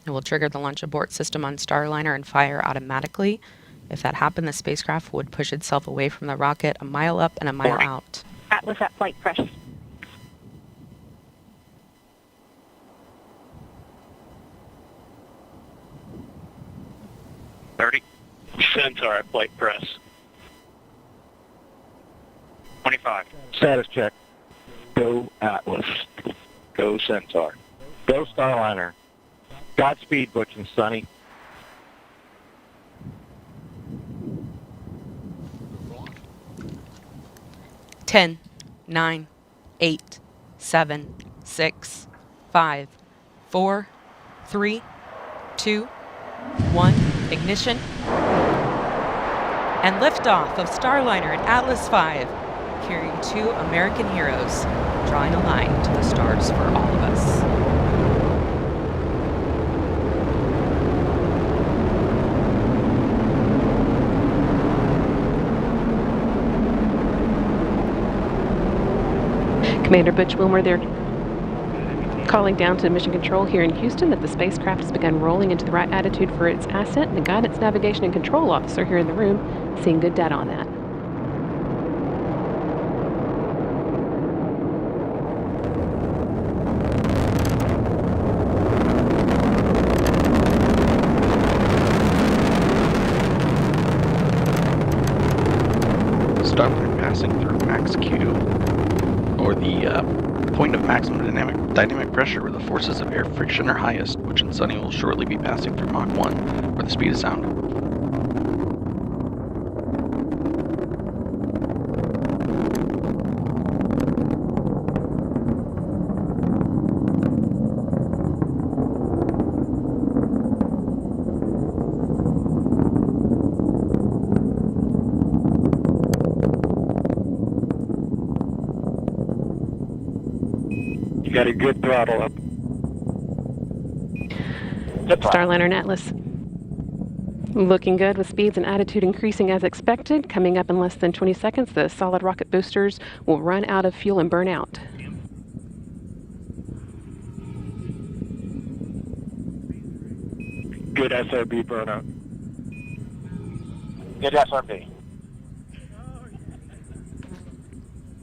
T: It will trigger the launch abort system on Starliner and fire automatically. If that happened, the spacecraft would push itself away from the rocket a mile up and a mile out.
S: Atlas at flight press.
E: Centaur at flight press.
B: 25.
F: Status check. Go Atlas. Go Centaur. Go Starliner. Godspeed, Butch and Sunny.
T: Ten, 9, 8, 7, 6, 5, 4, 3, 2, 1. Ignition. And liftoff of Starliner and Atlas V, carrying 2 American heroes, drawing a line to the stars for all of us.
M: Commander Butch Wilmore there, calling down to Mission Control here in Houston that the spacecraft has begun rolling into the right attitude for its ascent, and the Guidance, Navigation, and Control Officer here in the room seeing good data on that.
N: Starliner passing through max Q, or the point of maximum dynamic pressure where the forces of air friction are highest, which in Sunny will shortly be passing through Mach 1, where the speed of sound.
A: You got a good throttle up.
M: Starliner and Atlas. Looking good with speeds and attitude increasing as expected. Coming up in less than 20 seconds, the solid rocket boosters will run out of fuel and burn out.
A: Good SRB burnout.
W: Good SRB.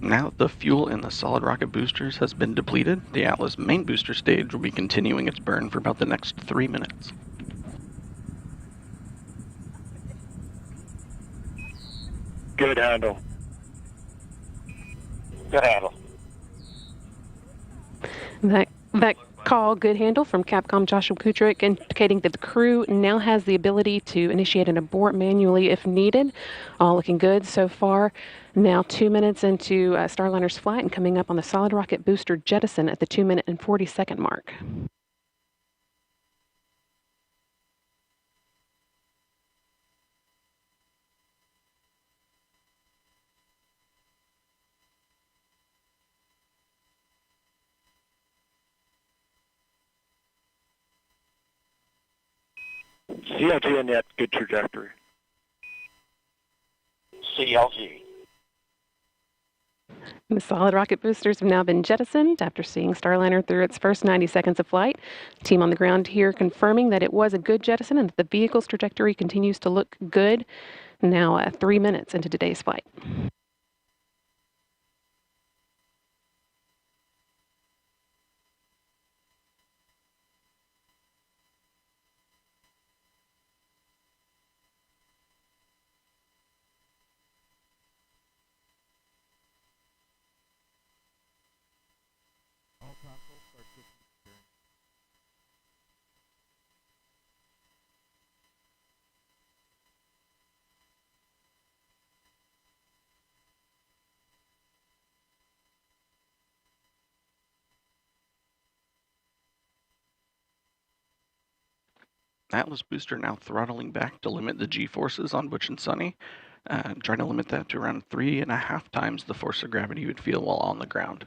N: Now that the fuel in the solid rocket boosters has been depleted, the Atlas main booster stage will be continuing its burn for about the next 3 minutes.
A: Good handle.
W: Good handle.
M: That call, good handle, from Capcom Joshua Kudrick, indicating that the crew now has the ability to initiate an abort manually if needed. All looking good so far. Now 2 minutes into Starliner's flight and coming up on the solid rocket booster jettison at the 2 minute and 40-second mark.
A: CLG and yet good trajectory.
W: CLG.
M: The solid rocket boosters have now been jettisoned after seeing Starliner through its first 90 seconds of flight. Team on the ground here confirming that it was a good jettison and that the vehicle's trajectory continues to look good. Now 3 minutes into today's flight.
N: Atlas booster now throttling back to limit the G-forces on Butch and Suni, trying to limit that to around 3.5 times the force of gravity you would feel while on the ground.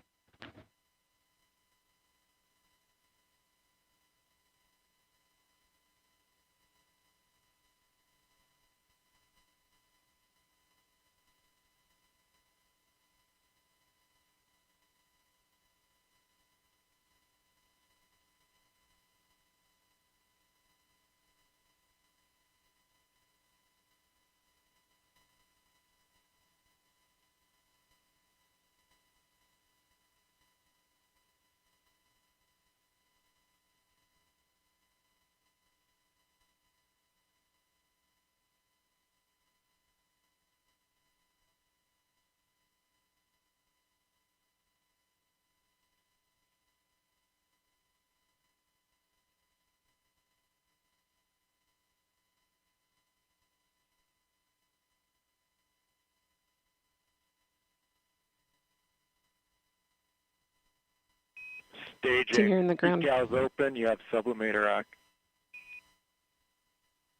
A: Staging.
M: Here in the ground.
A: Decals open. You have sublimator act.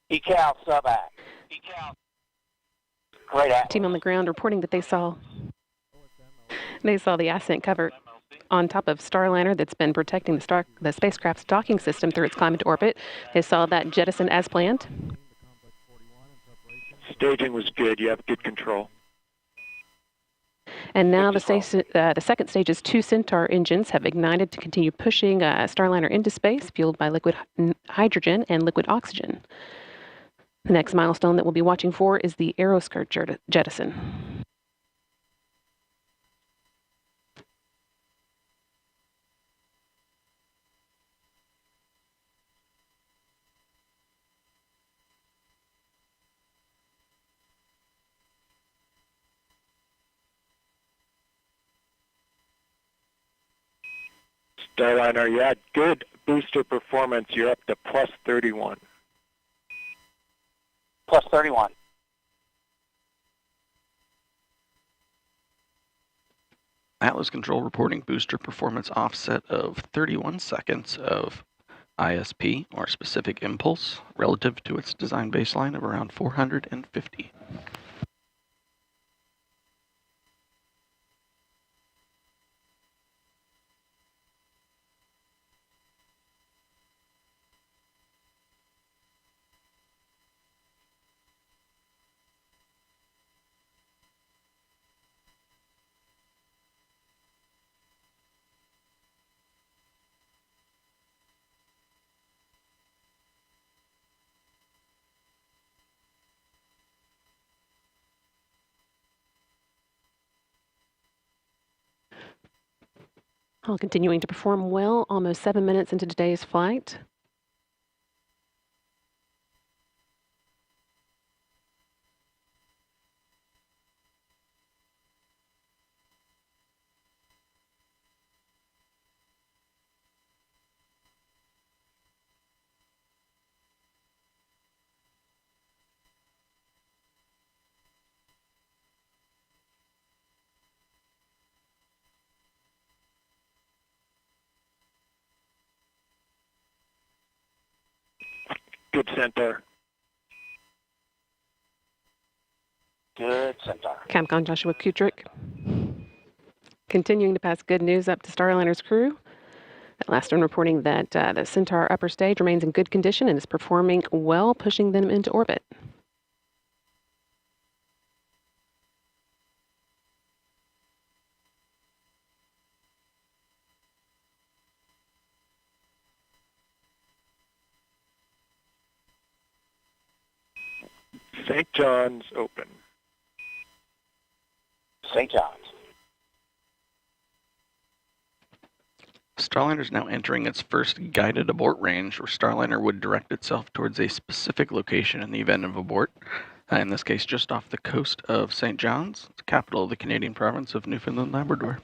W: Decal sub act. Decal. Great act.
M: Team on the ground reporting that they saw the Ascent cover on top of Starliner that's been protecting the spacecraft's docking system through its climb into orbit. They saw that jettison as planned.
A: Staging was good. You have good control.
M: And now the second stage's 2 Centaur engines have ignited to continue pushing Starliner into space, fueled by liquid hydrogen and liquid oxygen. The next milestone that we'll be watching for is the aeroskirt jettison.
A: Starliner, you had good booster performance. You're up to plus 31.
W: Plus 31.
N: Atlas Control reporting booster performance offset of 31 seconds of ISP, or specific impulse, relative to its design baseline of around 450.
M: All continuing to perform well, almost 7 minutes into today's flight.
A: Good Centaur.
W: Good Centaur.
M: Capcom Joshua Kutrick. Continuing to pass good news up to Starliner's crew. That last one reporting that the Centaur upper stage remains in good condition and is performing well, pushing them into orbit.
A: St. John's open.
W: St. John's.
N: Starliner is now entering its first guided abort range, where Starliner would direct itself towards a specific location in the event of abort. In this case, just off the coast of St. John's, the capital of the Canadian province of Newfoundland, Labrador.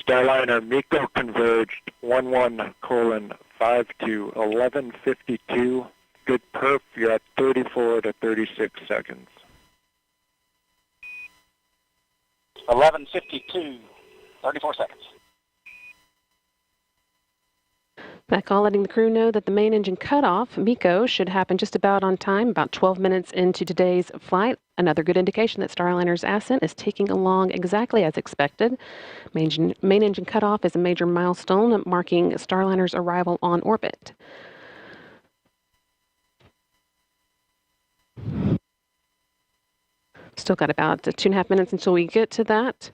A: Starliner MECO converged 11:5 to 11:52. Good perf, you're at 34 to 36 seconds.
W: 11:52, 34 seconds.
M: That call letting the crew know that the main engine cutoff, MECO, should happen just about on time, about 12 minutes into today's flight. Another good indication that Starliner's Ascent is taking along exactly as expected. Main engine cutoff is a major milestone marking Starliner's arrival on orbit. Still got about 2.5 minutes until we get to that,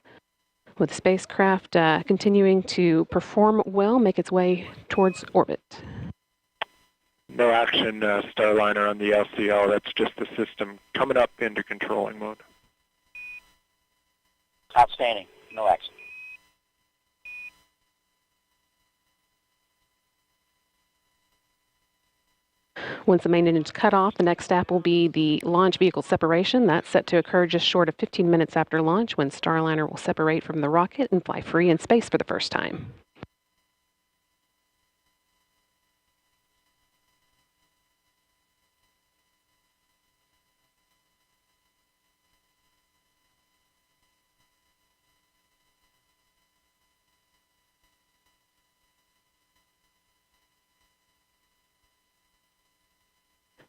M: with the spacecraft continuing to perform well, make its way towards orbit.
A: No action, Starliner, on the LCL. That's just the system coming up into controlling mode.
W: Outstanding. No action.
M: Once the main engine is cut off, the next step will be the launch vehicle separation. That's set to occur just short of 15 minutes after launch, when Starliner will separate from the rocket and fly free in space for the first time.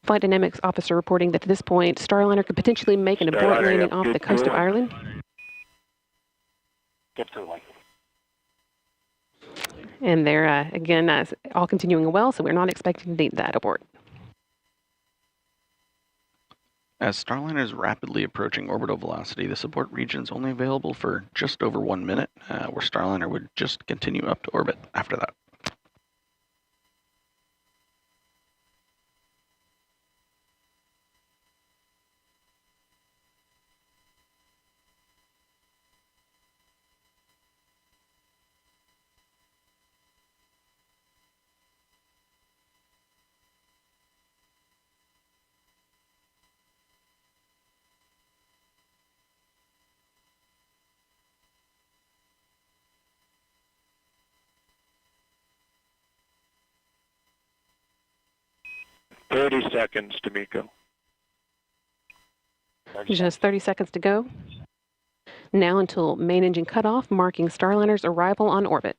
M: Flight Dynamics officer reporting that at this point, Starliner could potentially make an abort landing off the coast of Ireland.
W: Good cooling.
M: And they're, again, all continuing well, so we're not expecting to need that abort.
N: As Starliner is rapidly approaching orbital velocity, this abort region is only available for just over 1 minute, where Starliner would just continue up to orbit after that.
A: Seconds to MECO.
M: Just 30 seconds to go. Now until main engine cutoff, marking Starliner's arrival on orbit.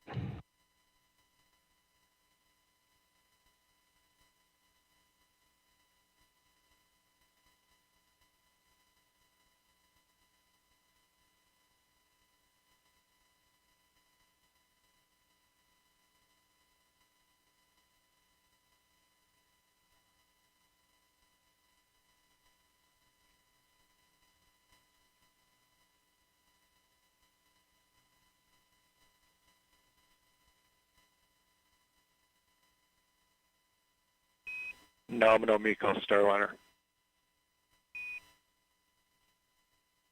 A: Nominal MECO Starliner.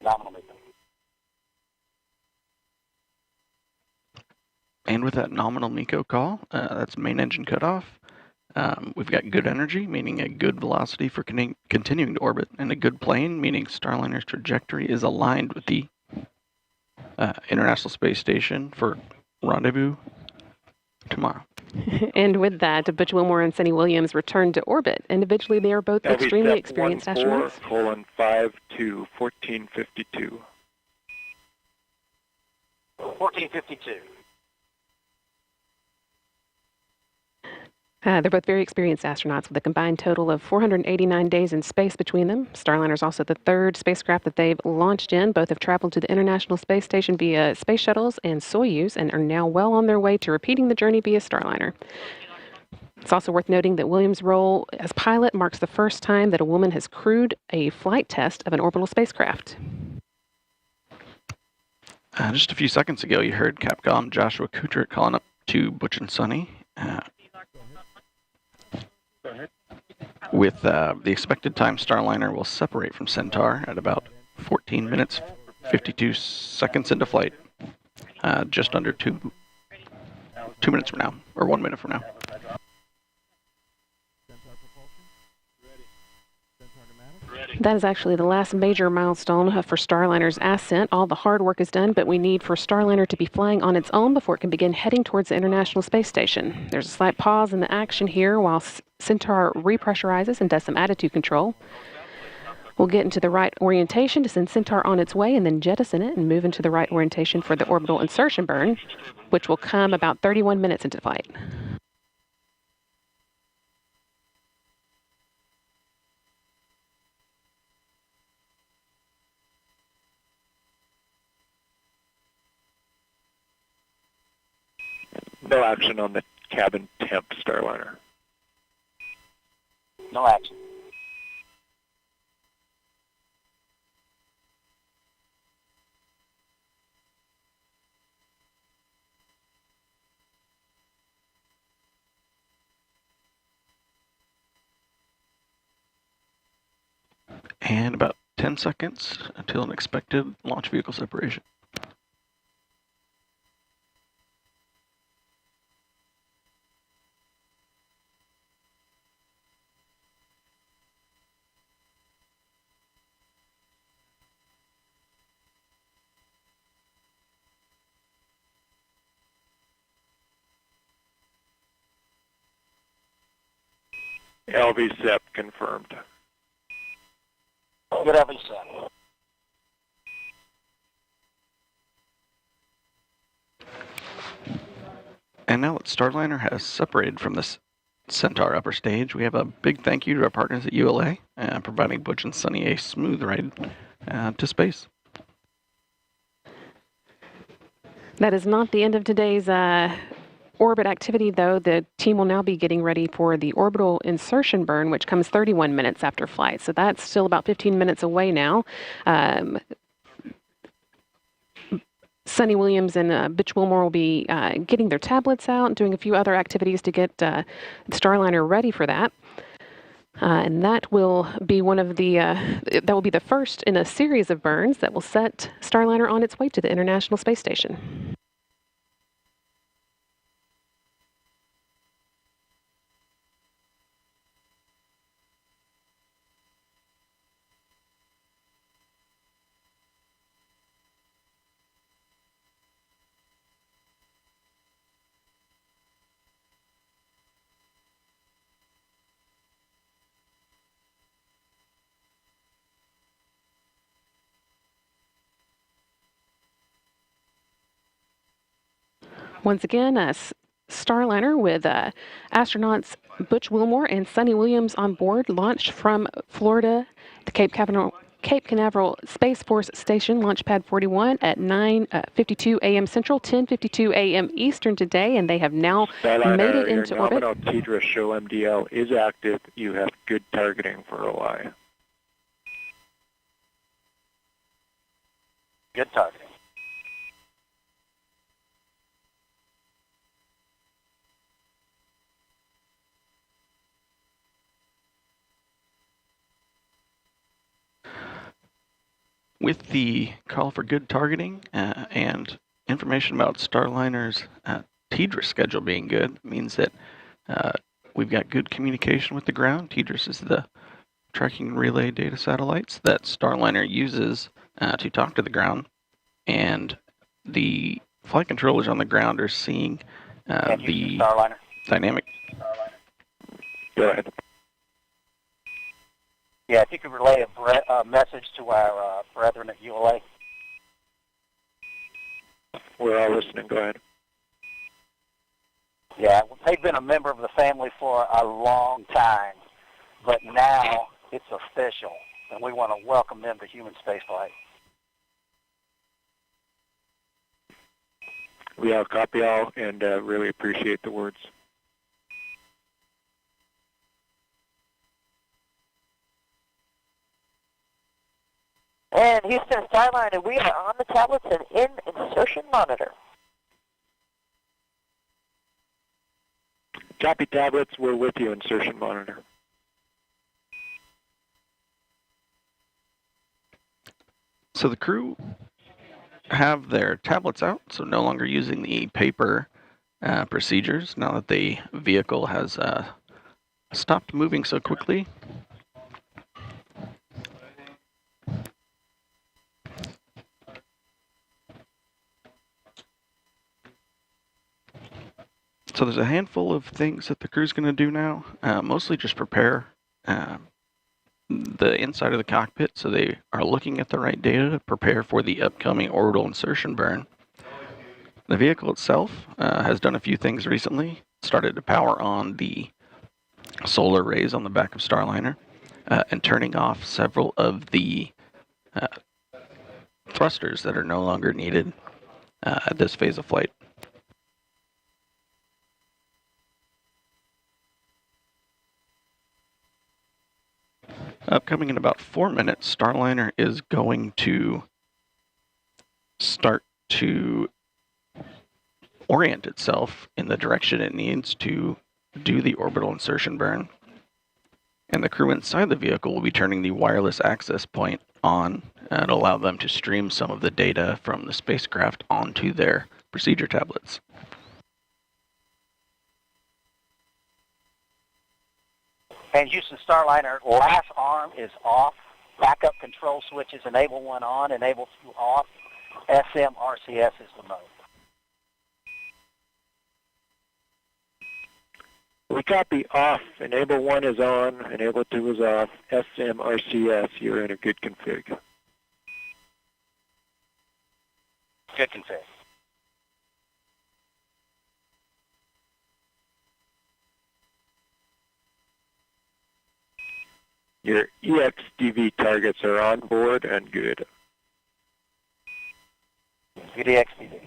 W: Nominal MECO.
N: And with that nominal MECO call, that's main engine cutoff. We've got good energy, meaning a good velocity for continuing to orbit, and a good plane, meaning Starliner's trajectory is aligned with the International Space Station for rendezvous tomorrow.
M: And with that, Butch Wilmore and Sunny Williams return to orbit. Individually, they are both extremely experienced astronauts.
A: 14-5 to 1452.
W: 1452.
M: They're both very experienced astronauts with a combined total of 489 days in space between them. Starliner is also the third spacecraft that they've launched in. Both have traveled to the International Space Station via space shuttles and Soyuz and are now well on their way to repeating the journey via Starliner. It's also worth noting that Williams' role as pilot marks the first time that a woman has crewed a flight test of an orbital spacecraft.
N: Just a few seconds ago, you heard Capcom Joshua Kutrich calling up to Butch and Sunny. With the expected time, Starliner will separate from Centaur at about 14 minutes, 52 seconds into flight, just under 2 minutes from now, or 1 minute from now.
M: That is actually the last major milestone for Starliner's ascent. All the hard work is done, but we need for Starliner to be flying on its own before it can begin heading towards the International Space Station. There's a slight pause in the action here while Centaur repressurizes and does some attitude control. We'll get into the right orientation to send Centaur on its way and then jettison it and move into the right orientation for the orbital insertion burn, which will come about 31 minutes into flight.
A: No action on the cabin temp Starliner.
W: No action.
N: And about 10 seconds until an expected launch vehicle separation.
A: LV-SEP confirmed.
W: Good LV-SEP.
N: And now that Starliner has separated from this Centaur upper stage, we have a big thank you to our partners at ULA, providing Butch and Sunny a smooth ride to space.
M: That is not the end of today's orbit activity, though. The team will now be getting ready for the orbital insertion burn, which comes 31 minutes after flight. So that's still about 15 minutes away now. Sunny Williams and Butch Wilmore will be getting their tablets out and doing a few other activities to get Starliner ready for that. And that will be one of the that will be the first in a series of burns that will set Starliner on its way to the International Space Station. Once again, Starliner with astronauts Butch Wilmore and Sunny Williams on board launched from Florida, the Cape Canaveral Space Force Station, Launch Pad 41 at 9:52 a.m. Central, 10:52 a.m. Eastern today, and they have now made it into orbit.
A: Your nominal TDRS show MDL is active. You have good targeting for OI.
W: Good targeting.
N: with the call for good targeting and information about Starliner's TDRS schedule being good, means that we've got good communication with the ground. TDRS is the tracking and relay data satellites that Starliner uses to talk to the ground, and the flight controllers on the ground are seeing the
W: Starliner.
N: dynamic.
A: Go ahead.
W: Yeah, if you could relay a message to our brethren at ULA.
A: We're all listening. Go ahead.
W: Yeah, they've been a member of the family for a long time, but now it's official, and we want to welcome them to human spaceflight.
A: We all copy all and really appreciate the words.
I: And Houston Starliner, we are on the tablets and in insertion monitor.
A: Copy tablets, we're with you, insertion monitor.
N: So the crew have their tablets out, so no longer using the paper procedures now that the vehicle has stopped moving so quickly. So there's a handful of things that the crew's going to do now, mostly just prepare the inside of the cockpit so they are looking at the right data to prepare for the upcoming orbital insertion burn. The vehicle itself has done a few things recently. Started to power on the solar rays on the back of Starliner and turning off several of the thrusters that are no longer needed at this phase of flight. Upcoming in about 4 minutes, Starliner is going to start to orient itself in the direction it needs to do the orbital insertion burn. And the crew inside the vehicle will be turning the wireless access point on and allow them to stream some of the data from the spacecraft onto their procedure tablets.
W: And Houston Starliner, last arm is off. Backup control switches, enable 1 on, enable 2 off. SMRCS is the mode.
A: We copy off. Enable 1 is on, enable 2 is off. SMRCS, you're in a good config.
W: Good config.
A: Your EXDV targets are on board and good.
W: Good EXDV.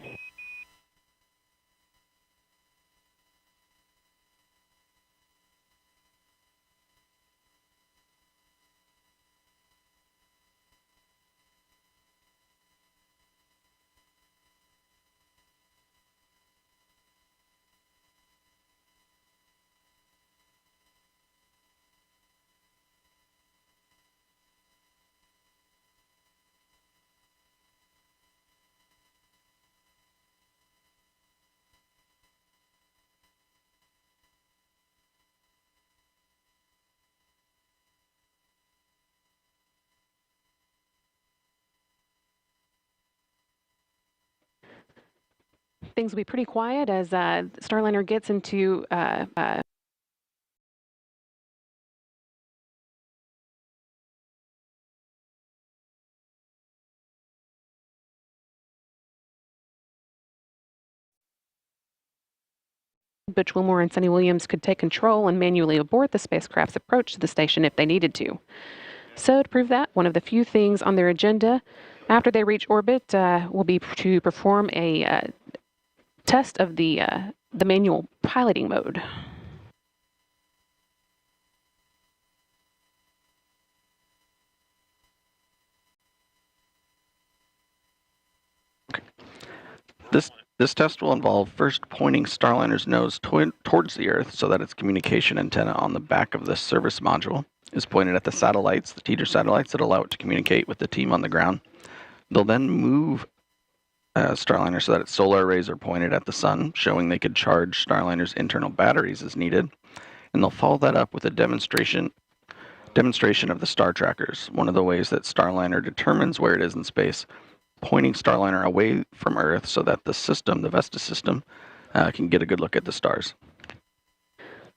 M: Things will be pretty quiet as Starliner gets into Butch, Wilmore, and Sunny Williams could take control and manually abort the spacecraft's approach to the station if they needed to. So to prove that, one of the few things on their agenda after they reach orbit will be to perform a test of the manual piloting mode.
N: This test will involve first pointing Starliner's nose towards the Earth so that its communication antenna on the back of the service module is pointed at the satellites, the teeter satellites that allow it to communicate with the team on the ground. They'll then move Starliner so that its solar arrays are pointed at the sun, showing they could charge Starliner's internal batteries as needed. And they'll follow that up with a demonstration of the star trackers, one of the ways that Starliner determines where it is in space, pointing Starliner away from Earth so that the system, the Vesta system, can get a good look at the stars.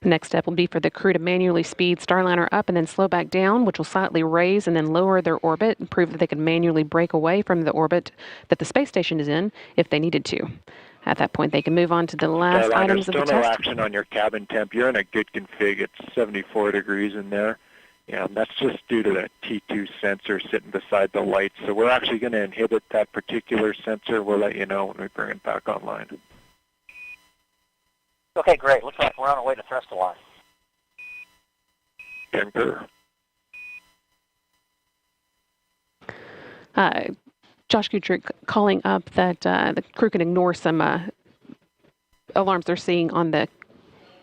M: The next step will be for the crew to manually speed Starliner up and then slow back down, which will slightly raise and then lower their orbit and prove that they can manually break away from the orbit that the space station is in if they needed to. At that point, they can move on to the last items of the
A: still no
M: test.
A: action on your cabin temp. You're in a good config. It's 74 degrees in there. Yeah, and that's just due to that T2 sensor sitting beside the light. So we're actually going to inhibit that particular sensor. We'll let you know when we bring it back online.
W: Okay, great. Looks like we're on our way to thrust align.
A: Concur.
M: Josh Gutrick calling up that the crew can ignore some alarms they're seeing on the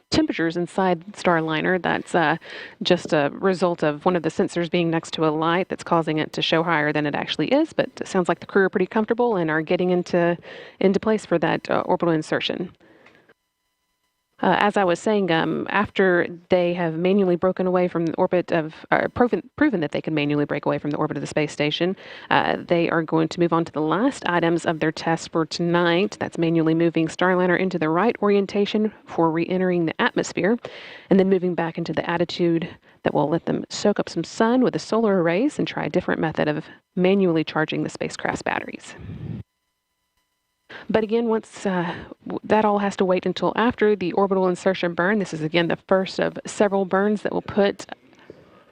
M: temperatures inside Starliner. That's just a result of one of the sensors being next to a light that's causing it to show higher than it actually is, but it sounds like the crew are pretty comfortable and are getting into place for that orbital insertion. As I was saying, after they have manually broken away from the orbit of, proven that they can manually break away from the orbit of the space station, they are going to move on to the last items of their test for tonight. That's manually moving Starliner into the right orientation for re-entering the atmosphere, and then moving back into the attitude that will let them soak up some sun with the solar arrays and try a different method of manually charging the spacecraft's batteries. But again, once that all has to wait until after the orbital insertion burn. This is, again, the first of several burns that will put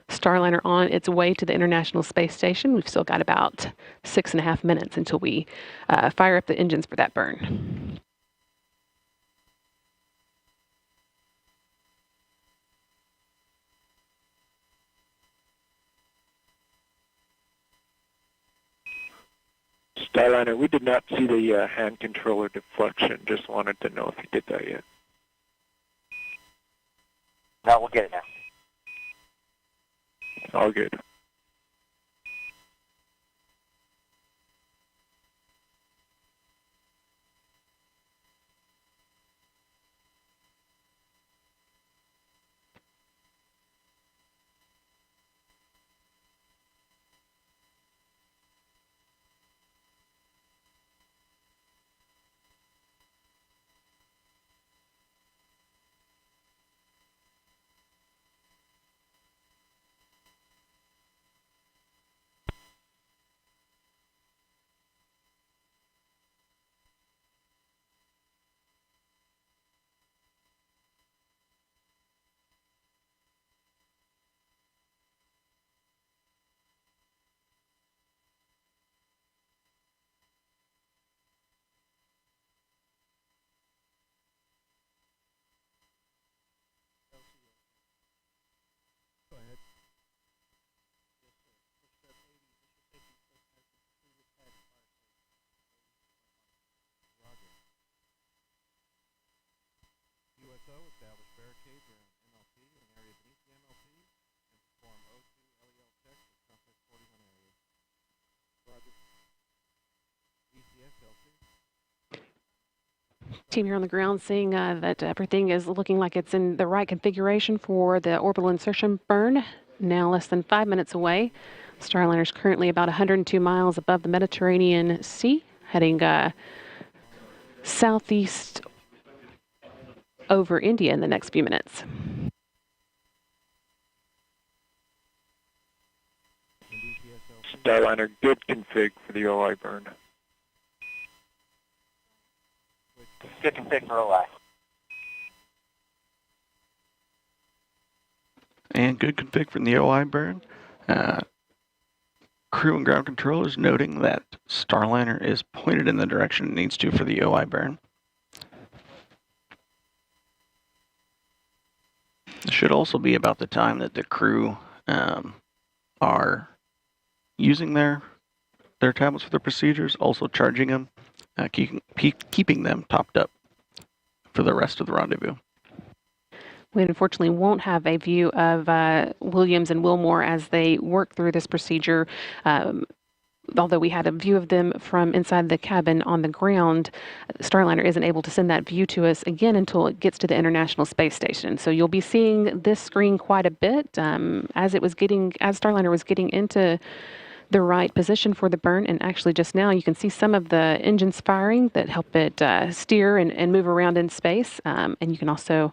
M: Starliner on its way to the International Space Station. We've still got about 6.5 minutes until we fire up the engines for that burn.
A: Starliner, we did not see the hand controller deflection. Just wanted to know if you did that yet.
W: No, we'll get it now.
A: All good.
M: Team here on the ground seeing that everything is looking like it's in the right configuration for the orbital insertion burn. Now less than 5 minutes away. Starliner is currently about 102 miles above the Mediterranean Sea, heading southeast over India in the next few minutes.
A: Starliner, good config for the OI burn.
W: Good config for OI.
N: And good config from the OI burn. Crew and ground controllers noting that Starliner is pointed in the direction it needs to for the OI burn. It should also be about the time that the crew are using their tablets for their procedures, also charging them, keeping them topped up for the rest of the rendezvous.
M: We unfortunately won't have a view of Williams and Wilmore as they work through this procedure. although we had a view of them from inside the cabin on the ground, Starliner isn't able to send that view to us again until it gets to the International Space Station. So you'll be seeing this screen quite a bit as Starliner was getting into the right position for the burn. And actually just now you can see some of the engines firing that help it steer and move around in space. And you can also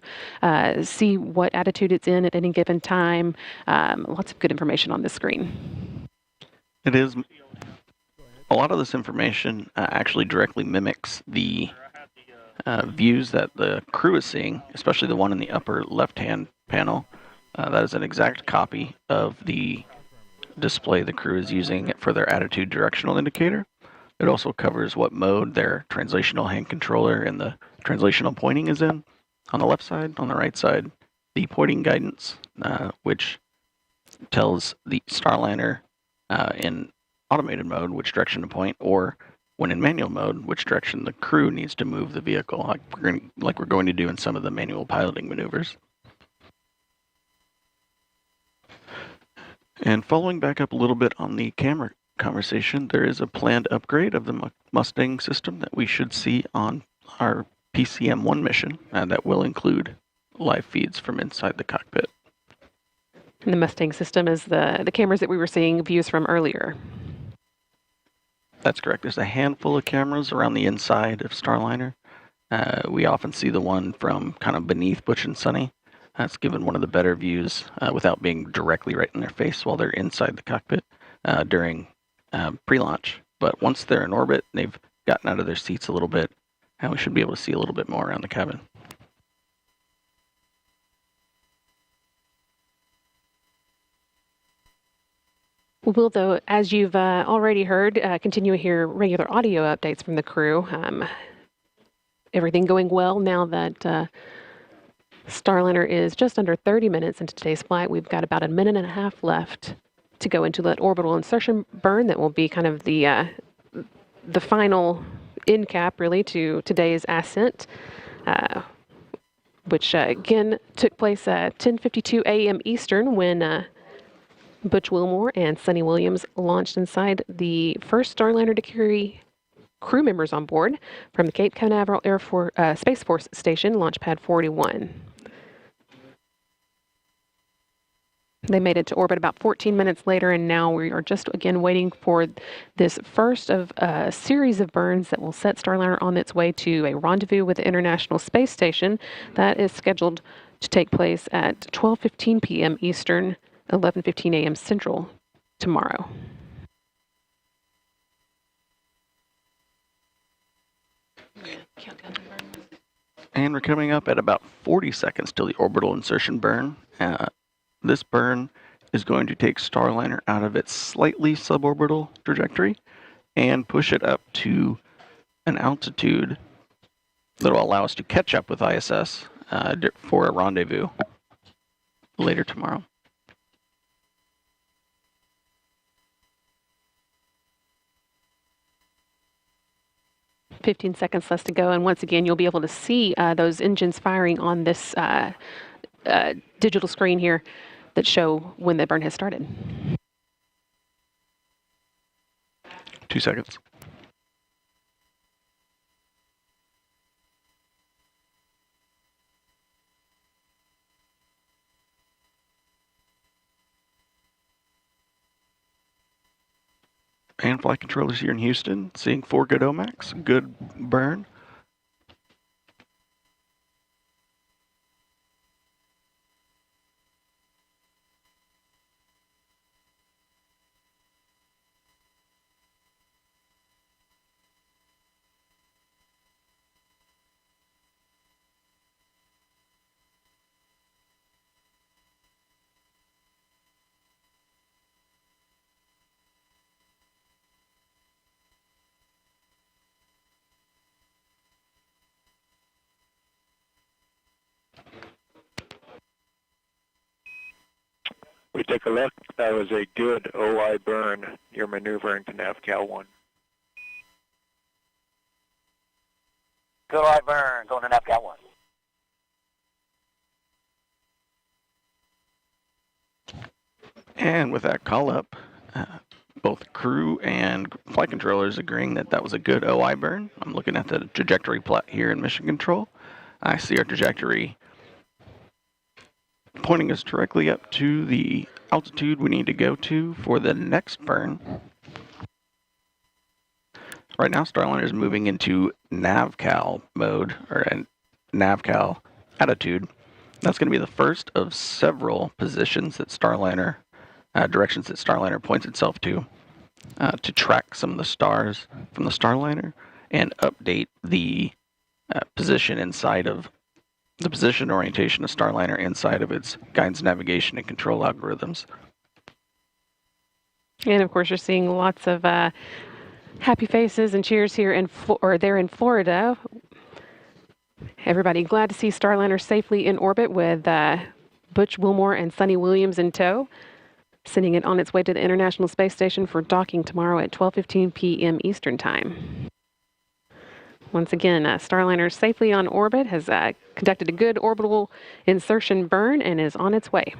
M: see what attitude it's in at any given time. Lots of good information on this screen.
N: It is. A lot of this information actually directly mimics the views that the crew is seeing, especially the one in the upper left-hand panel. That is an exact copy of the display the crew is using for their attitude directional indicator. It also covers what mode their translational hand controller and the translational pointing is in. On the left side, on the right side, the pointing guidance, which tells the Starliner in automated mode which direction to point, or when in manual mode, which direction the crew needs to move the vehicle, like we're going to do in some of the manual piloting maneuvers. And following back up a little bit on the camera conversation, there is a planned upgrade of the Mustang system that we should see on our PCM-1 mission that will include live feeds from inside the cockpit.
M: And the Mustang system is the cameras that we were seeing views from earlier.
N: That's correct. There's a handful of cameras around the inside of Starliner. We often see the one from kind of beneath Butch and Suni. That's given one of the better views without being directly right in their face while they're inside the cockpit during pre-launch. But once they're in orbit, they've gotten out of their seats a little bit, and we should be able to see a little bit more around the cabin.
M: We will, though, as you've already heard, continue to hear regular audio updates from the crew. Everything going well now that Starliner is just under 30 minutes into today's flight. We've got about a minute and a half left to go into that orbital insertion burn that will be kind of the final end cap, really, to today's ascent, which again took place at 10:52 a.m. Eastern when Butch Wilmore and Suni Williams launched inside the first Starliner to carry crew members on board from the Cape Canaveral Space Force Station, Launch Pad 41. They made it to orbit about 14 minutes later, and now we are just again waiting for this first of a series of burns that will set Starliner on its way to a rendezvous with the International Space Station that is scheduled to take place at 12:15 p.m. Eastern, 11:15 a.m. Central tomorrow.
N: And we're coming up at about 40 seconds till the orbital insertion burn. This burn is going to take Starliner out of its slightly suborbital trajectory and push it up to an altitude that will allow us to catch up with ISS for a rendezvous later tomorrow.
M: "15 seconds left to go, and once again, you'll be able to see those engines firing on this digital screen here that show when the burn has started.
N: 2 seconds. And flight controllers here in Houston, seeing 4 good OMACs, good burn.
A: We take a look. That was a good OI burn. You're maneuvering to NavCal 1.
W: Good OI burn, going to NavCal 1.
N: And with that call up, both crew and flight controllers agreeing that that was a good OI burn. I'm looking at the trajectory plot here in Mission Control. I see our trajectory pointing us directly up to the altitude we need to go to for the next burn. Right now, Starliner is moving into NavCal mode, or NavCal attitude. That's going to be the first of several positions that Starliner, directions that Starliner points itself to track some of the stars from the Starliner and update the position inside of the position orientation of Starliner inside of its guidance, navigation, and control algorithms.
M: And of course, you're seeing lots of happy faces and cheers here in Florida. Everybody glad to see Starliner safely in orbit with Butch, Wilmore, and Suni Williams in tow, sending it on its way to the International Space Station for docking tomorrow at 12:15 p.m. Eastern Time. Once again, Starliner safely on orbit, has conducted a good orbital insertion burn, and is on its way.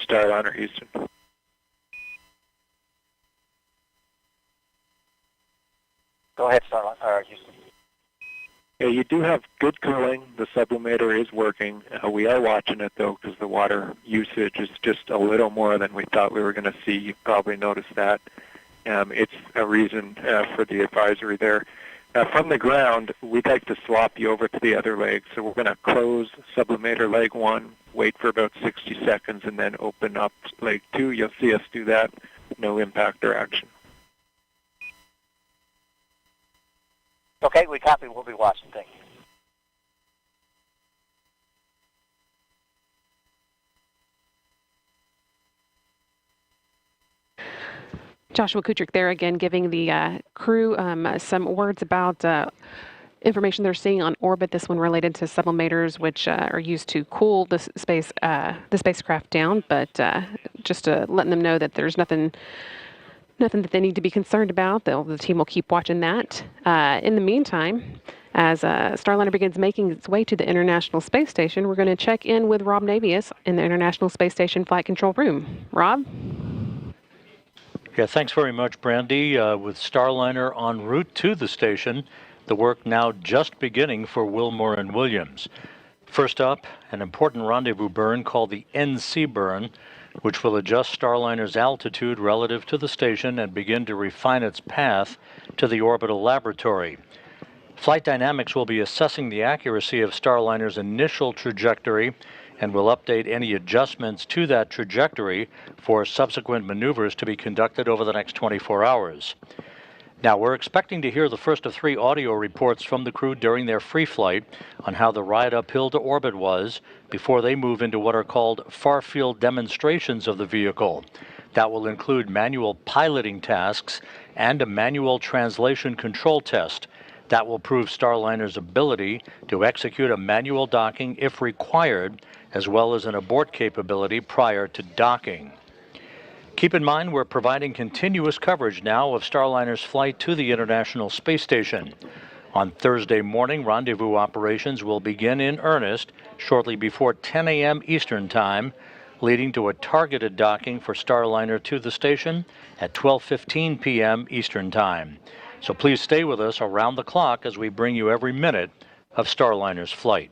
A: Starliner, Houston.
W: Go ahead, Starliner, Houston.
A: Yeah, you do have good cooling. The sublimator is working. We are watching it, though, because the water usage is just a little more than we thought we were going to see. You probably noticed that. It's a reason for the advisory there. From the ground, we'd like to swap you over to the other leg. So we're going to close sublimator leg 1, wait for about 60 seconds, and then open up leg 2. You'll see us do that. No impact or action.
W: Okay, we copy. We'll be watching. Thank you.
M: Joshua Kutrick there again, giving the crew some words about information they're seeing on orbit. This one related to sublimators, which are used to cool the spacecraft down. But just letting them know that there's nothing that they need to be concerned about. The team will keep watching that. In the meantime, as Starliner begins making its way to the International Space Station, we're going to check in with Rob Navius in the International Space Station Flight Control Room. Rob?
O: Yeah, thanks very much, Brandy. With Starliner en route to the station, the work now just beginning for Wilmore and Williams. First up, an important rendezvous burn called the NC burn, which will adjust Starliner's altitude relative to the station and begin to refine its path to the orbital laboratory. Flight Dynamics will be assessing the accuracy of Starliner's initial trajectory and will update any adjustments to that trajectory for subsequent maneuvers to be conducted over the next 24 hours. Now, we're expecting to hear the first of 3 audio reports from the crew during their free flight on how the ride uphill to orbit was before they move into what are called far-field demonstrations of the vehicle. That will include manual piloting tasks and a manual translation control test. That will prove Starliner's ability to execute a manual docking if required, as well as an abort capability prior to docking. Keep in mind, we're providing continuous coverage now of Starliner's flight to the International Space Station. On Thursday morning, rendezvous operations will begin in earnest shortly before 10 a.m. Eastern Time, leading to a targeted docking for Starliner to the station at 12:15 p.m. Eastern Time. So please stay with us around the clock as we bring you every minute of Starliner's flight.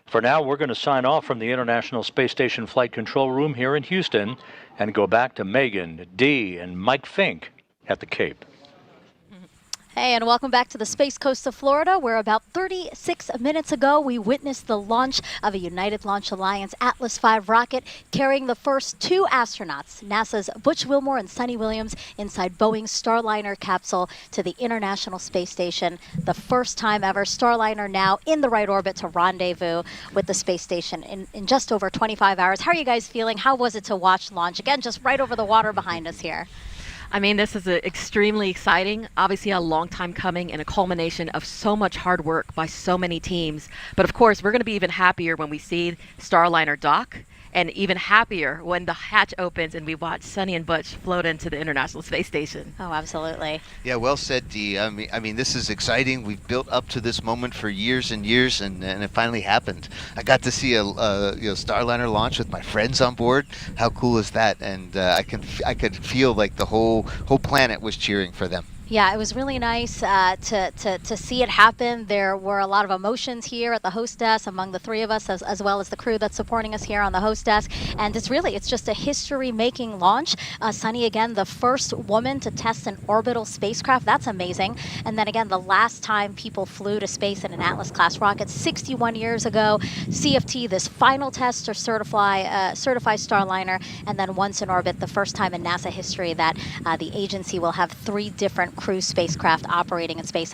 O: For now, we're going to sign off from the International Space Station Flight Control Room here in Houston and go back to Megan, Dee, and Mike Fink at the Cape.
G: Hey, and welcome back to the Space Coast of Florida, where about 36 minutes ago we witnessed the launch of a United Launch Alliance Atlas V rocket carrying the first 2 astronauts, NASA's Butch Wilmore and Suni Williams, inside Boeing's Starliner capsule to the International Space Station. The first time ever, Starliner now in the right orbit to rendezvous with the space station in just over 25 hours. How are you guys feeling? How was it to watch launch? Again, just right over the water behind us here.
H: I mean, this is extremely exciting. Obviously, a long time coming and a culmination of so much hard work by so many teams. But of course, we're going to be even happier when we see Starliner dock, and even happier when the hatch opens and we watch Suni and Butch float into the International Space Station.
G: Oh, absolutely.
Q: Yeah, well said, Dee. I mean, this is exciting. We've built up to this moment for years and years, and it finally happened. I got to see a Starliner launch with my friends on board. How cool is that? And I could feel like the whole planet was cheering for them.
G: Yeah, it was really nice to see it happen. There were a lot of emotions here at the host desk among the three of us, as well as the crew that's supporting us here on the host desk. And it's just a history-making launch. Suni, again, the first woman to test an orbital spacecraft. That's amazing. And then again, the last time people flew to space in an Atlas-class rocket, 61 years ago. CFT, this final test to certify Starliner. And then once in orbit, the first time in NASA history that the agency will have 3 different cruise spacecraft operating in space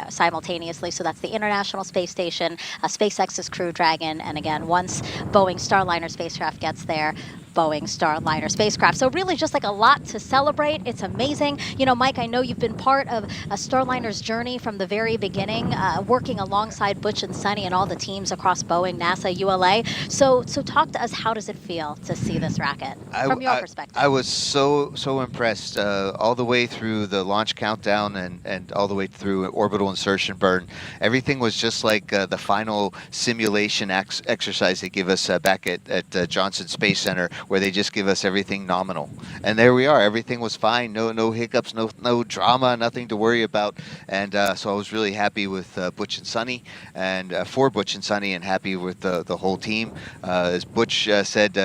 G: simultaneously. So that's the International Space Station, SpaceX's Crew Dragon, and again, once Boeing Starliner spacecraft gets there, Boeing Starliner spacecraft. So really just like a lot to celebrate. It's amazing. You know, Mike, I know you've been part of Starliner's journey from the very beginning, working alongside Butch and Suni and all the teams across Boeing, NASA, ULA. So talk to us, how does it feel to see this rocket from your perspective?
Q: I was so impressed all the way through the launch countdown and all the way through orbital insertion burn. Everything was just like the final simulation exercise they give us back at Johnson Space Center, where they just give us everything nominal. And there we are. Everything was fine. No hiccups, no drama, nothing to worry about. And so I was really happy with Butch and Suni, and for Butch and Suni, and happy with the whole team. As Butch said,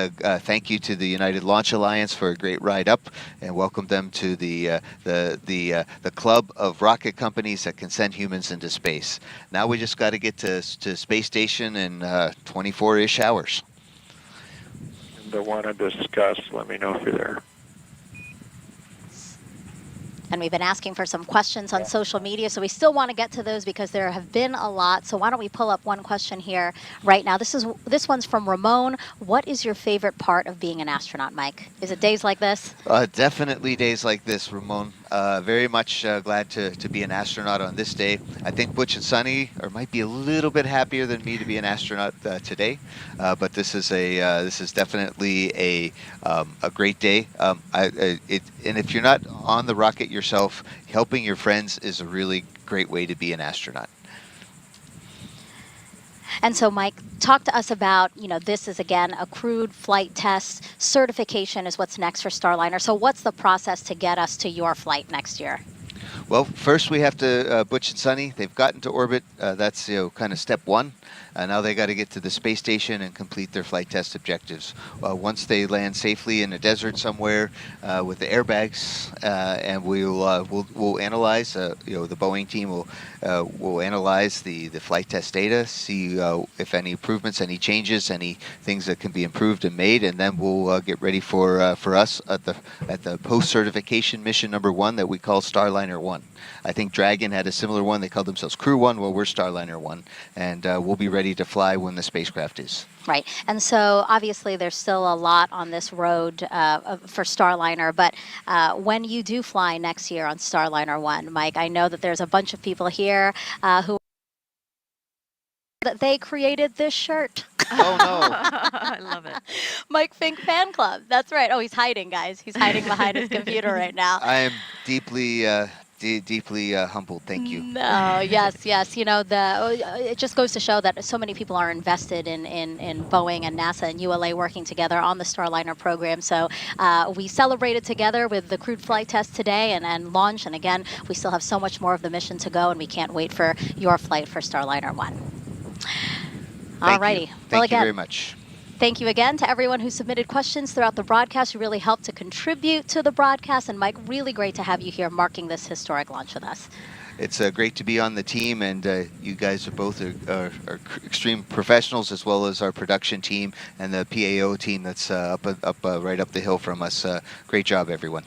Q: thank you to the United Launch Alliance for a great ride up, and welcome them to the club of rocket companies that can send humans into space. Now we just got to get to space station in 24-ish hours.
A: That want to discuss, let me know if you're there.
G: And we've been asking for some questions on social media, so we still want to get to those because there have been a lot. So why don't we pull up one question here right now? This one's from Ramon. What is your favorite part of being an astronaut, Mike? Is it days like this?
Q: Definitely days like this, Ramon. Very much glad to be an astronaut on this day. I think Butch and Suni might be a little bit happier than me to be an astronaut today, but this is definitely a great day. And if you're not on the rocket yourself, helping your friends is a really great way to be an astronaut.
G: And so, Mike, talk to us about, this is, again, a crewed flight test. Certification is what's next for Starliner. So what's the process to get us to your flight next year?
Q: Well, first we have to, Butch and Suni, they've gotten to orbit. That's kind of step one. Now they got to get to the space station and complete their flight test objectives. Once they land safely in a desert somewhere with the airbags, and we'll analyze. The Boeing team will analyze the flight test data, see if any improvements, any changes, any things that can be improved and made, and then we'll get ready for us at the post-certification mission number 1 that we call Starliner 1. I think Dragon had a similar one. They called themselves Crew 1. Well, we're Starliner 1, and we'll be ready to fly when the spacecraft is.
G: Right. And so obviously there's still a lot on this road for Starliner, but when you do fly next year on Starliner 1, Mike, I know that there's a bunch of people here who that they created this shirt.
Q: Oh, no.
G: I love it. Mike Fink Fan Club. That's right. Oh, he's hiding, guys. He's hiding behind his computer right now.
Q: I am deeply humbled. Thank you.
G: No, yes. It just goes to show that so many people are invested in Boeing and NASA and ULA working together on the Starliner program. So we celebrated together with the crewed flight test today and launch. And again, we still have so much more of the mission to go, and we can't wait for your flight for Starliner 1. All righty.
Q: Thank you very much.
G: Thank you again to everyone who submitted questions throughout the broadcast. You really helped to contribute to the broadcast. And Mike, really great to have you here marking this historic launch with us.
Q: It's great to be on the team, and you guys are both are extreme professionals, as well as our production team and the PAO team that's right up the hill from us. Great job, everyone.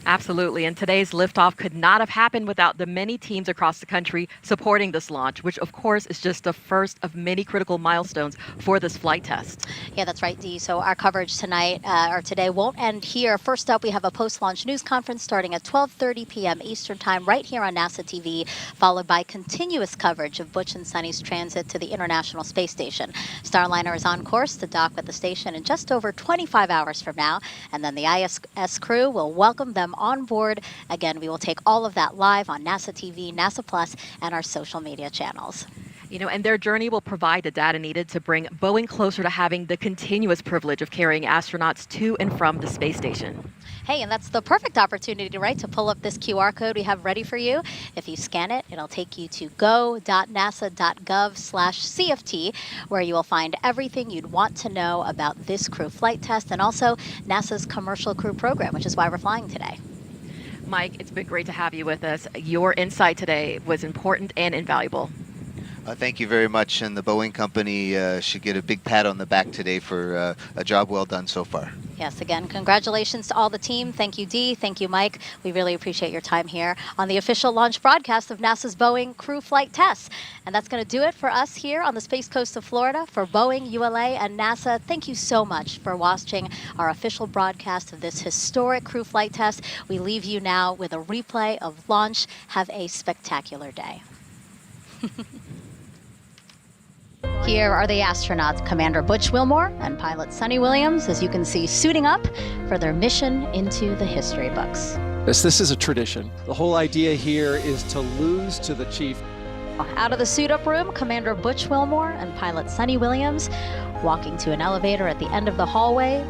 H: Absolutely, and today's liftoff could not have happened without the many teams across the country supporting this launch, which of course is just the first of many critical milestones for this flight test.
G: Yeah, that's right, Dee. So our coverage tonight, or today, won't end here. First up, we have a post-launch news conference starting at 12:30 p.m. Eastern Time right here on NASA TV, followed by continuous coverage of Butch and Suni's transit to the International Space Station. Starliner is on course to dock at the station in just over 25 hours from now, and then the ISS crew will welcome them on board. Again, we will take all of that live on NASA TV, NASA Plus, and our social media channels.
H: You know, and their journey will provide the data needed to bring Boeing closer to having the continuous privilege of carrying astronauts to and from the space station.
G: Hey, and that's the perfect opportunity, right, to pull up this QR code we have ready for you. If you scan it, it'll take you to go.nasa.gov/CFT, where you will find everything you'd want to know about this crew flight test and also NASA's commercial crew program, which is why we're flying today.
H: Mike, it's been great to have you with us. Your insight today was important and invaluable.
Q: Thank you very much, and the Boeing company should get a big pat on the back today for a job well done so far.
G: Yes, again, congratulations to all the team. Thank you, Dee. Thank you, Mike. We really appreciate your time here on the official launch broadcast of NASA's Boeing crew flight tests. And that's going to do it for us here on the Space Coast of Florida. For Boeing, ULA, and NASA, thank you so much for watching our official broadcast of this historic crew flight test. We leave you now with a replay of launch. Have a spectacular day. Here are the astronauts, Commander Butch Wilmore and pilot Suni Williams, as you can see, suiting up for their mission into the history books.
C: This is a tradition. The whole idea here is to lose to the chief.
G: Out of the suit-up room, Commander Butch Wilmore and pilot Suni Williams walking to an elevator at the end of the hallway.